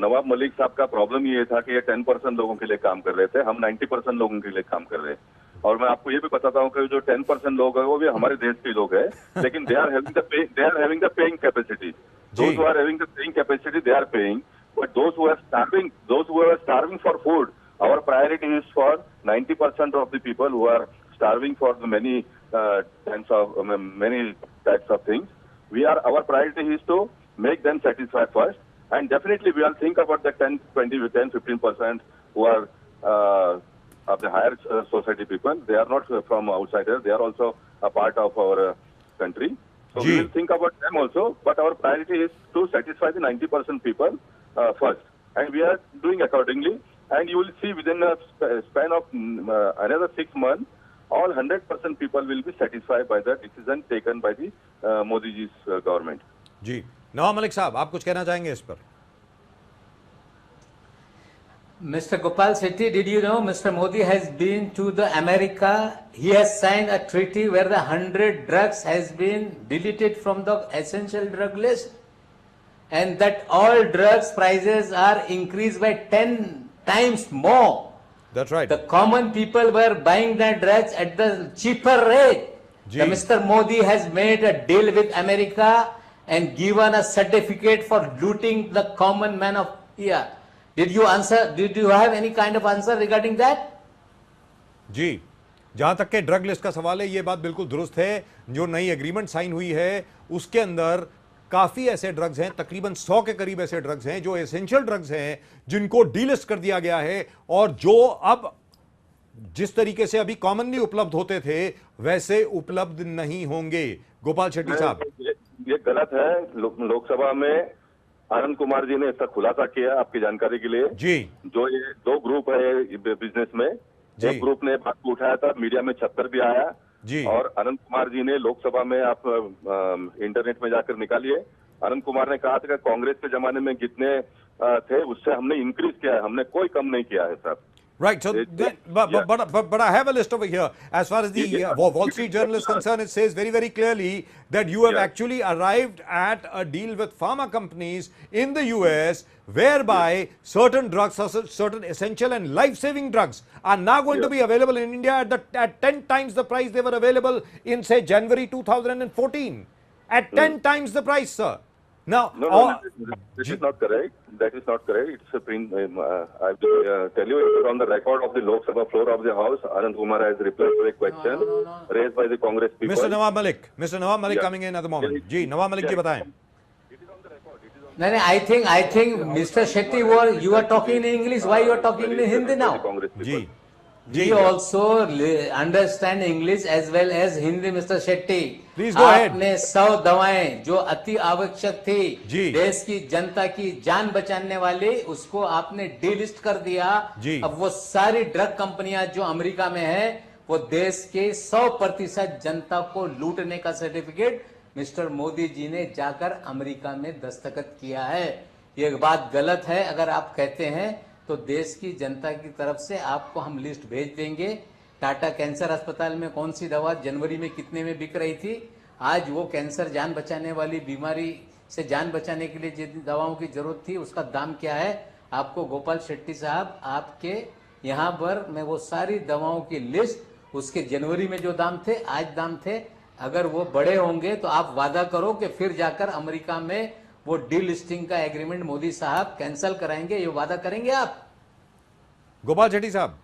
नवाब मलिक साहब का प्रॉब्लम ये था कि ये 10% लोगों के लिए काम कर रहे थे, हम 90% लोगों के लिए काम कर रहे हैं। और मैं आपको ये भी बताता हूँ कि जो 10% लोग हैं वो भी हमारे देश के लोग हैं, लेकिन they are having the paying capacity. Those who are having the paying capacity, they are paying. But those who are starving for food, our priority is for 90% of the people who are starving for the many types of things. Our priority is to make them satisfied first, and definitely we will think about the 10-15% who are of the higher society people. They are not from outsiders; they are also a part of our country. So we will think about them also, but our priority is to satisfy the 90% people first, and we are doing accordingly. And you will see within a span of another 6 months, all 100% people will be satisfied by the decision taken by the Modi ji's government. जी नवाब मलिक साहब, आप कुछ कहना चाहेंगे इस पर? Mr. Gopal Shetty, did you know Mr. Modi has been to the America? He has signed a treaty where the 100 drugs has been deleted from the essential drug list, and that all drugs prices are increased by 10 times more. That's right. The common people were buying the drugs at the cheaper rate. The Mr. Modi has made a deal with America and given a certificate for looting the common man of here. Did you have any kind of answer regarding that? जी, जहां तक के drug list का सवाल है, ये बात बिल्कुल दुरुस्त है। जो नई एग्रीमेंट साइन हुई है उसके अंदर काफी ऐसे ड्रग्स हैं, तकरीबन 100 के करीब ऐसे ड्रग्स हैं जो एसेंशियल ड्रग्स हैं, जिनको डीलिस्ट कर दिया गया है, और जो अब जिस तरीके से अभी कॉमनली उपलब्ध होते थे वैसे उपलब्ध नहीं होंगे। गोपाल शेट्टी साहब, ये गलत है। लोकसभा में आनंद कुमार जी ने इसका खुलासा किया, आपकी जानकारी के लिए जी। जो ये दो ग्रुप है बिजनेस में, एक ग्रुप ने बात को उठाया था, मीडिया में छप्पर भी आया जी, और आनंद कुमार जी ने लोकसभा में, आप इंटरनेट में जाकर निकालिए, आनंद कुमार ने कहा था कि कांग्रेस के जमाने में जितने थे उससे हमने इंक्रीज किया है, हमने कोई कम नहीं किया है साहब। Right. So, but I have a list over here. As far as the Wall Street Journal is concerned, it says very, very clearly that you have actually arrived at a deal with pharma companies in the US, whereby certain drugs, certain essential and life-saving drugs, are now going to be available in India at 10 times the price they were available in, say, January 2014. At 10 times the price, sir. Now, no, this is not correct. That is not correct. It's a I will tell you, it is on the record of the Lok Sabha floor of the House. Anand Kumar has replied to a question raised by the Congress people. Mr. Nawab Malik coming in at the moment. Ji, Nawab Malik जी बताएं. No, I think Mr. Shetty, you are talking in English. Why you are talking in Hindi now? Ji. We also understand English as well as Hindi, Mr. Shetty. Please go ahead. आपने 100 दवाएं जो अति आवश्यक थी, देश की जनता की जान बचाने वाली, उसको आपने डीलिस्ट कर दिया। अब वो सारी ड्रग कंपनियां जो अमेरिका में है, वो देश के 100% जनता को लूटने का सर्टिफिकेट मिस्टर मोदी जी ने जाकर अमेरिका में दस्तखत किया है। ये बात गलत है। अगर आप कहते हैं तो देश की जनता की तरफ से आपको हम लिस्ट भेज देंगे। टाटा कैंसर अस्पताल में कौन सी दवा जनवरी में कितने में बिक रही थी, आज वो कैंसर जान बचाने वाली बीमारी से जान बचाने के लिए जिन दवाओं की जरूरत थी उसका दाम क्या है, आपको गोपाल शेट्टी साहब, आपके यहाँ पर मैं वो सारी दवाओं की लिस्ट, उसके जनवरी में जो दाम थे, आज दाम थे, अगर वो बड़े होंगे तो आप वादा करो कि फिर जाकर अमेरिका में वो डीलिस्टिंग का एग्रीमेंट मोदी साहब कैंसिल कराएंगे। ये वादा करेंगे आप? गोपाल शेट्टी साहब,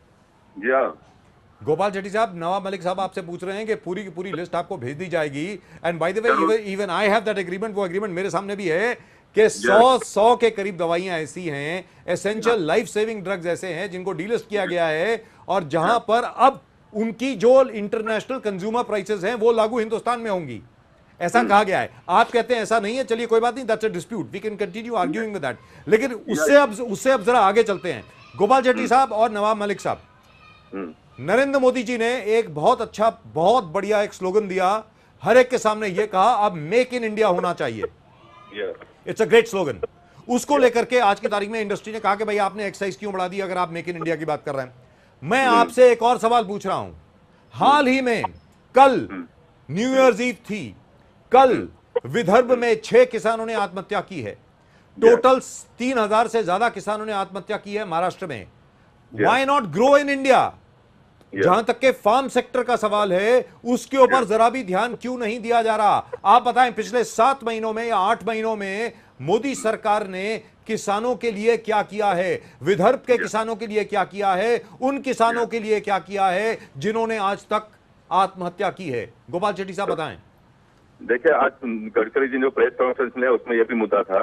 गोपाल शेट्टी साहब, नवाब मलिक साहब आपसे पूछ रहे हैं कि पूरी की पूरी लिस्ट आपको भेज दी जाएगी। And by the way, even I have that agreement, वो एग्रीमेंट मेरे सामने भी है कि 100 के करीब दवाइयां ऐसी हैं, एसेंशियल लाइफ सेविंग ड्रग्स ऐसे हैं जिनको डीलिस्ट किया गया है, और जहां पर अब उनकी जो इंटरनेशनल कंज्यूमर प्राइसेस हैं वो लागू हिंदुस्तान में होंगी, ऐसा कहा गया है। आप कहते हैं ऐसा नहीं है, चलिए कोई बात नहीं, that's a dispute, we can continue arguing with that. लेकिन उससे अब जरा आगे चलते हैं। गोपाल शेट्टी साहब और नवाब मलिक साहब, नरेंद्र मोदी जी ने एक बहुत अच्छा, बहुत बढ़िया एक स्लोगन दिया, हर एक के सामने ये कहा अब मेक इन इंडिया होना चाहिए। It's a great slogan. उसको लेकर के आज की तारीख में इंडस्ट्री ने कहा कि भाई आपने एक्साइज क्यों बढ़ा दी अगर आप मेक इन इंडिया की बात कर रहे हैं। मैं आपसे एक और सवाल पूछ रहा हूं, हाल ही में कल न्यू ईयर्स ईव थी, कल विदर्भ में 6 किसानों ने आत्महत्या की है, टोटल 3000 से ज्यादा किसानों ने आत्महत्या की है महाराष्ट्र में। Why not grow in India? जहां तक के फार्म सेक्टर का सवाल है उसके ऊपर जरा भी ध्यान क्यों नहीं दिया जा रहा? आप बताएं, पिछले 7 महीनों में या 8 महीनों में मोदी सरकार ने किसानों के लिए क्या किया है, विदर्भ के किसानों के लिए क्या किया है, उन किसानों के लिए क्या किया है जिन्होंने आज तक आत्महत्या की है? गोपाल शेट्टी साहब बताएं। देखिए, आज गडकरी जी जो प्रेस कॉन्फ्रेंस में उसमें यह भी मुद्दा था,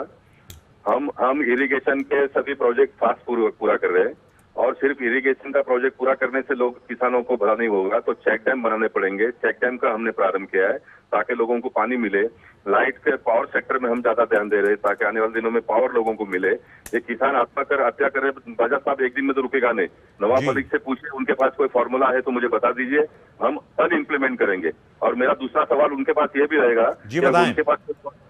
हम इरिगेशन के सभी प्रोजेक्ट फास्ट पूरा कर रहे हैं, और सिर्फ इरिगेशन का प्रोजेक्ट पूरा करने से लोग किसानों को भला नहीं होगा, तो चेक डैम बनाने पड़ेंगे। चेक डैम का हमने प्रारंभ किया है ताकि लोगों को पानी मिले। लाइट के पावर सेक्टर में हम ज्यादा ध्यान दे रहे हैं ताकि आने वाले दिनों में पावर लोगों को मिले। ये किसान हत्या करे, बाजा साहब एक दिन में तो रुकेगा नहीं। नवाब मलिक से पूछिए, उनके पास कोई फॉर्मूला है तो मुझे बता दीजिए, हम कल इम्प्लीमेंट करेंगे। और मेरा दूसरा सवाल उनके पास ये भी रहेगा,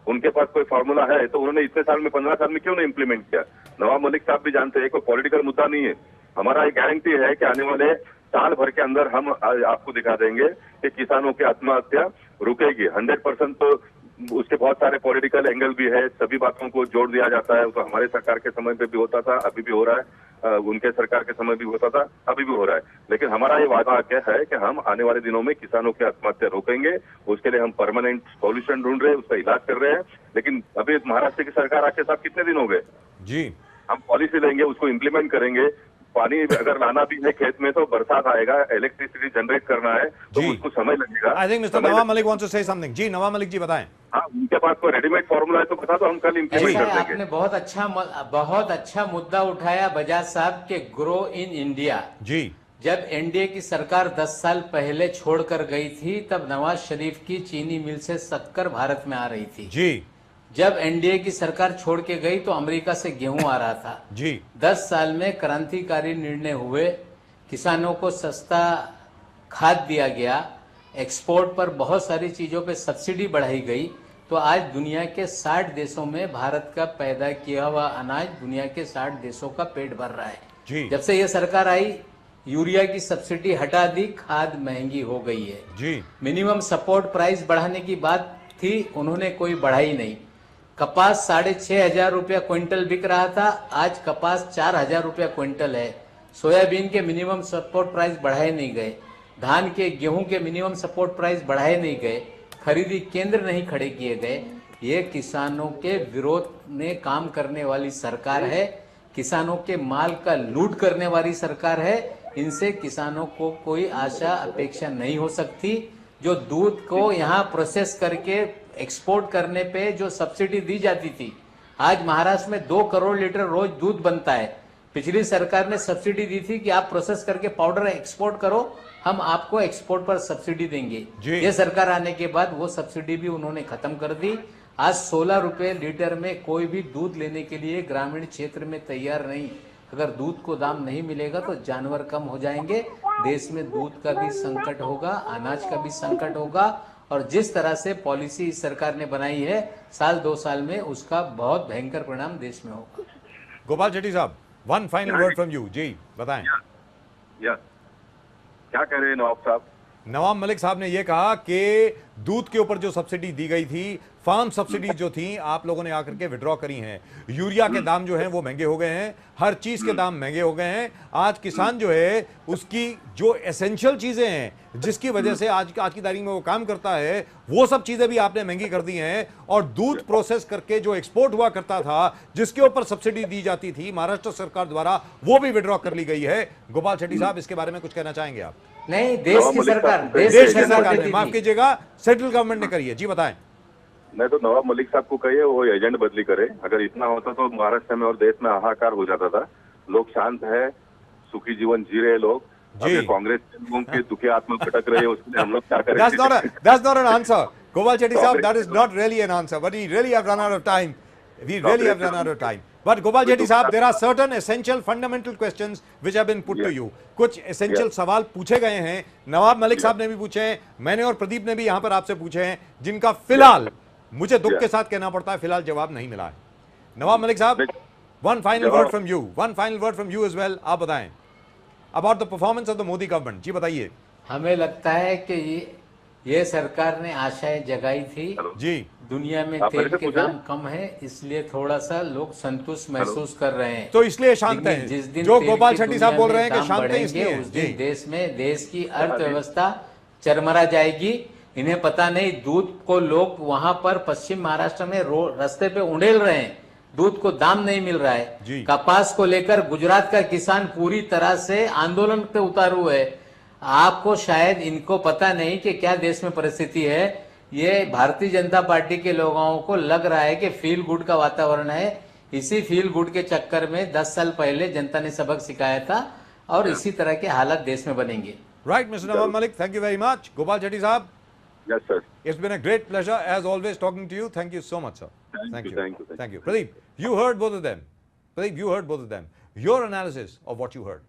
उनके पास कोई फॉर्मूला है तो उन्होंने इतने साल में 15 साल में क्यों नहीं इम्प्लीमेंट किया? नवाब मलिक साहब भी जानते हैं कोई पॉलिटिकल मुद्दा नहीं है। हमारा एक गारंटी है कि आने वाले साल भर के अंदर हम आपको दिखा देंगे कि किसानों की आत्महत्या रुकेगी 100%। तो उसके बहुत सारे पॉलिटिकल एंगल भी है, सभी बातों को जोड़ दिया जाता है। तो हमारे सरकार के समय पे भी होता था, अभी भी हो रहा है, उनके सरकार के समय भी होता था, अभी भी हो रहा है। लेकिन हमारा ये वादा क्या है कि हम आने वाले दिनों में किसानों की आत्महत्या रोकेंगे। उसके लिए हम परमानेंट सॉल्यूशन ढूंढ रहे हैं, उसका इलाज कर रहे हैं। लेकिन अभी महाराष्ट्र की सरकार आके साहब कितने दिन हो गए जी? हम पॉलिसी लेंगे, उसको इम्प्लीमेंट करेंगे। पानी अगर लाना भी है खेत में तो बरसात आएगा, इलेक्ट्रिसिटी जनरेट करना है तो उसको समय लगेगा। I think mister Nawab Malik wants to say something. जी नवाब मलिक जी बताएं। हाँ, उनके पास कोई रेडीमेड फॉर्मूला है तो बता दो, हम कल इम्प्लीमेंट कर देंगे। आपने बहुत अच्छा मुद्दा उठाया बजाज साहब के ग्रो इन इंडिया। जी, जब एनडीए की सरकार 10 साल पहले छोड़कर गई थी तब नवाज शरीफ की चीनी मिल से शक्कर भारत में आ रही थी जी। जब एनडीए की सरकार छोड़ के गई तो अमेरिका से गेहूं आ रहा था जी। 10 साल में क्रांतिकारी निर्णय हुए, किसानों को सस्ता खाद दिया गया, एक्सपोर्ट पर बहुत सारी चीजों पे सब्सिडी बढ़ाई गई। तो आज दुनिया के 60 देशों में भारत का पैदा किया हुआ अनाज दुनिया के 60 देशों का पेट भर रहा है जी। जब से ये सरकार आई यूरिया की सब्सिडी हटा दी, खाद महंगी हो गई है जी। मिनिमम सपोर्ट प्राइस बढ़ाने की बात थी, उन्होंने कोई बढ़ाई नहीं। कपास 6,500 रुपया क्विंटल बिक रहा था, आज कपास 4,000 रुपया क्विंटल है। सोयाबीन के मिनिमम सपोर्ट प्राइस बढ़ाए नहीं गए, धान के गेहूं के मिनिमम सपोर्ट प्राइस बढ़ाए नहीं गए, खरीदी केंद्र नहीं खड़े किए गए। ये किसानों के विरोध में काम करने वाली सरकार है, किसानों के माल का लूट करने वाली सरकार है। इनसे किसानों को कोई आशा अपेक्षा नहीं हो सकती। जो दूध को यहाँ प्रोसेस करके एक्सपोर्ट करने पे जो सब्सिडी दी जाती थी, आज महाराष्ट्र में 2 करोड़ लीटर रोज दूध बनता है। पिछली सरकार ने सब्सिडी दी थी कि आप प्रोसेस करके पाउडर एक्सपोर्ट करो, हम आपको एक्सपोर्ट पर सब्सिडी देंगे। ये सरकार आने के बाद वो सब्सिडी भी उन्होंने खत्म कर दी। आज 16 रुपए लीटर में कोई भी दूध लेने के लिए ग्रामीण क्षेत्र में तैयार नहीं। अगर दूध को दाम नहीं मिलेगा तो जानवर कम हो जाएंगे, देश में दूध का भी संकट होगा, अनाज का भी संकट होगा। और जिस तरह से पॉलिसी इस सरकार ने बनाई है, साल 2 साल में उसका बहुत भयंकर परिणाम देश में होगा। गोपाल शेट्टी साहब, one final word from you. जी बताएं। क्या कह रहे हैं नवाब साहब? नवाब मलिक साहब ने यह कहा कि दूध के ऊपर जो सब्सिडी दी गई थी, फार्म सब्सिडी जो थी, आप लोगों ने आकर के विड्रॉ करी हैं। यूरिया के दाम जो हैं वो महंगे हो गए हैं, हर चीज के दाम महंगे हो गए हैं। आज किसान जो है उसकी जो एसेंशियल चीजें हैं जिसकी वजह से आज की तारीख में वो काम करता है, वो सब चीजें भी आपने महंगी कर दी हैं। और दूध प्रोसेस करके जो एक्सपोर्ट हुआ करता था, जिसके ऊपर सब्सिडी दी जाती थी महाराष्ट्र सरकार द्वारा, वो भी विड्रॉ कर ली गई है। गोपाल शेट्टी साहब, इसके बारे में कुछ कहना चाहेंगे आप? नहीं, देश की सरकार, देश की सरकार ने, माफ कीजिएगा, सेंट्रल गवर्नमेंट ने करी है। जी बताएं। मैं तो नवाब मलिक साहब को कहिए वो एजेंट बदली करे। अगर इतना होता तो महाराष्ट्र में और देश में हाहाकार हो जाता था। लोग शांत है, सुखी जीवन जी रहे लोग। कांग्रेस के लोगों के दुखी आत्मा भटक रहे हैं, उसके लिए हम लोग क्या करें? That's not an answer, Gopal Shetty साहब. That is not really an answer. But we really have run out of time. We really have run out of time. But Gopal Shetty साहब, there are certain essential fundamental questions which have been put to you. कुछ essential सवाल पूछे गए हैं, नवाब मलिक साहब ने भी पूछे हैं, मैंने और प्रदीप ने भी यहाँ पर आपसे पूछे हैं, जिनका फिलहाल मुझे दुख के साथ कहना पड़ता है, फिलहाल जवाब नहीं मिला है। नवाब मलिक साहब, one final word from you. One final word from you as well. आप बताएं about the performance of the Modi government. जी बताइए। हमें लगता है कि ये सरकार ने आशाएं जगाई थी जी। दुनिया में तेल के दाम कम है, इसलिए थोड़ा सा लोग संतुष्ट महसूस कर रहे हैं, तो इसलिए शांत हैं। जिस दिन जो गोपाल शेट्टी साहब बोल रहे हैं कि शांत हैं, इसलिए उस दिन देश की अर्थव्यवस्था चरमरा जाएगी। इन्हें पता नहीं, दूध को लोग वहां पर पश्चिम महाराष्ट्र में रास्ते पे उड़ेल रहे हैं, दूध को दाम नहीं मिल रहा है। कपास को लेकर गुजरात का किसान पूरी तरह से आंदोलन पे उतारू है। आपको शायद इनको पता नहीं कि क्या देश में परिस्थिति है। ये भारतीय जनता पार्टी के लोगों को लग रहा है कि फील गुड का वातावरण है। इसी फील गुड के चक्कर में 10 साल पहले जनता ने सबक सिखाया था। और इसी तरह के हालात देश में बनेंगे। Right, Mr. Nawab Malik, thank you very much. Gopal Shetty Saab. Yes, sir. It's been a great pleasure as always talking to you. Thank you so much, sir. Thank you. Thank you. Pradeep, you heard both of them. Pradeep, you heard both of them. Your analysis of what you heard.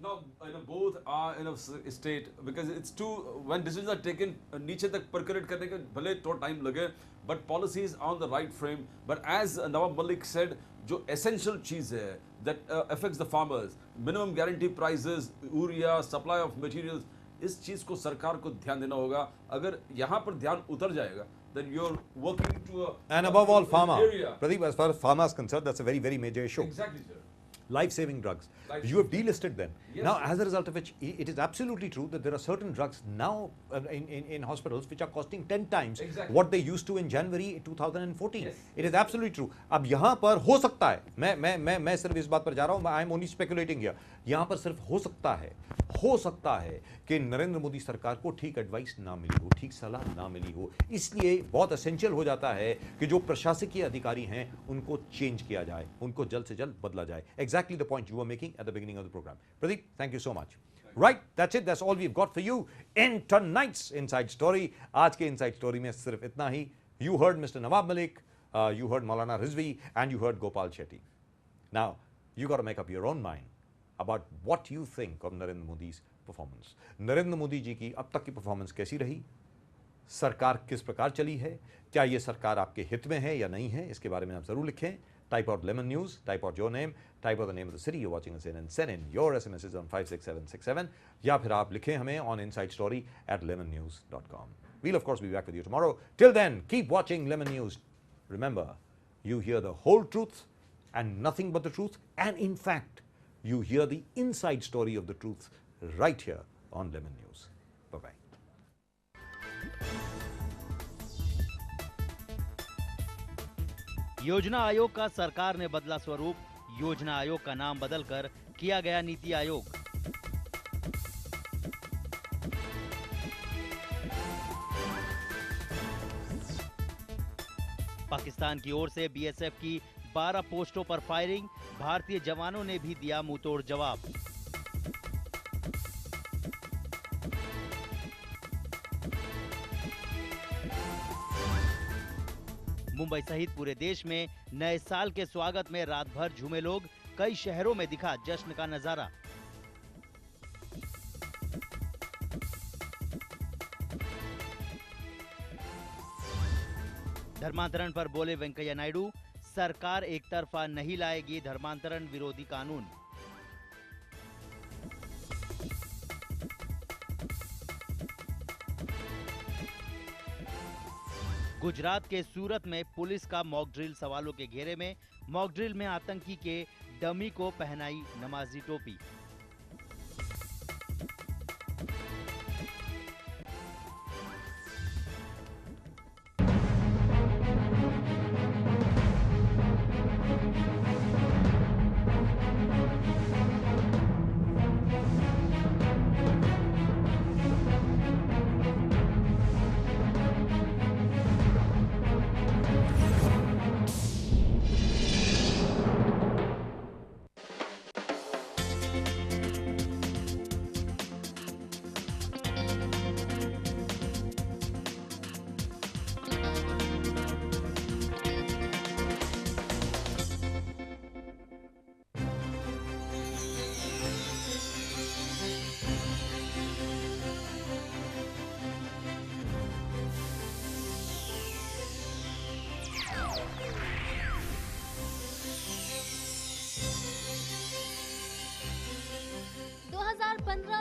No, both are in a state because it's too, when decisions are taken, नीचे तक percolate करने के भले थोड़ा time लगे, but policies are on the right frame. But as Nawab Malik said, जो essential चीज़ है that affects the farmers, minimum guarantee prices, urea, supply of materials, इस चीज़ को सरकार को ध्यान देना होगा. अगर यहाँ पर ध्यान उतर जाएगा, then you're working to a And above all, pharma. area. Pradeep, as far as pharma is concerned, that's a very, very major issue. Exactly, sir. Life-saving drugs. You have delisted them. Yes, now, sir. as a result of which, it is absolutely true that there are certain drugs now in hospitals which are costing 10 times Exactly. what they used to in January 2014. Yes. It is absolutely true. अब यहाँ पर हो सकता है, मैं सिर्फ इस बात पर जा रहा हूँ, I am only speculating here. यहाँ पर सिर्फ हो सकता है कि नरेंद्र मोदी सरकार को ठीक एडवाइस ना मिली हो, ठीक सलाह ना मिली हो, इसलिए बहुत एसेंशियल हो जाता है कि जो प्रशासकीय अधिकारी हैं उनको चेंज किया जाए, उनको जल्द से जल्द बदला जाए. Exactly the point you were making at the beginning of the program. Pradeep, thank you so much. Right, that's it. That's all we've got for you in tonight's Inside Story. आज के Inside Story में सिर्फ इतना ही. You heard Mr. Nawab Malik, you heard Maulana Rizvi, and you heard Gopal Shetty. Now, you got to make up your own mind about what you think of Narendra Modi's performance. Narendra Modi ji की अब तक की performance कैसी रही? सरकार किस प्रकार चली है? क्या ये सरकार आपके हित में है या नहीं है? इसके बारे में आप जरूर लिखें. Type out Lemon News, type out your name, type out the name of the city you're watching us in, and send in your SMSs on 56767. या फिर आप लिखें हमें on insidestory@lemonnews.com. We'll of course be back with you tomorrow. Till then, keep watching Lemon News. Remember, you hear the whole truth and nothing but the truth, and in fact, you hear the inside story of the truth right here on Lemon News. Bye-bye. योजना आयोग का सरकार ने बदला स्वरूप. योजना आयोग का नाम बदलकर किया गया नीति आयोग. पाकिस्तान की ओर से बीएसएफ की 12 पोस्टों पर फायरिंग. भारतीय जवानों ने भी दिया मुंहतोड़ जवाब. मुंबई सहित पूरे देश में नए साल के स्वागत में रात भर झूमे लोग. कई शहरों में दिखा जश्न का नजारा. धर्मांतरण पर बोले वेंकैया नायडू, सरकार एक तरफा नहीं लाएगी धर्मांतरण विरोधी कानून. गुजरात के सूरत में पुलिस का मॉक ड्रिल सवालों के घेरे में. मॉक ड्रिल में आतंकी के डमी को पहनाई नमाजी टोपी.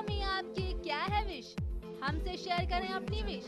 में आपकी क्या है विश? हमसे शेयर करें अपनी विश.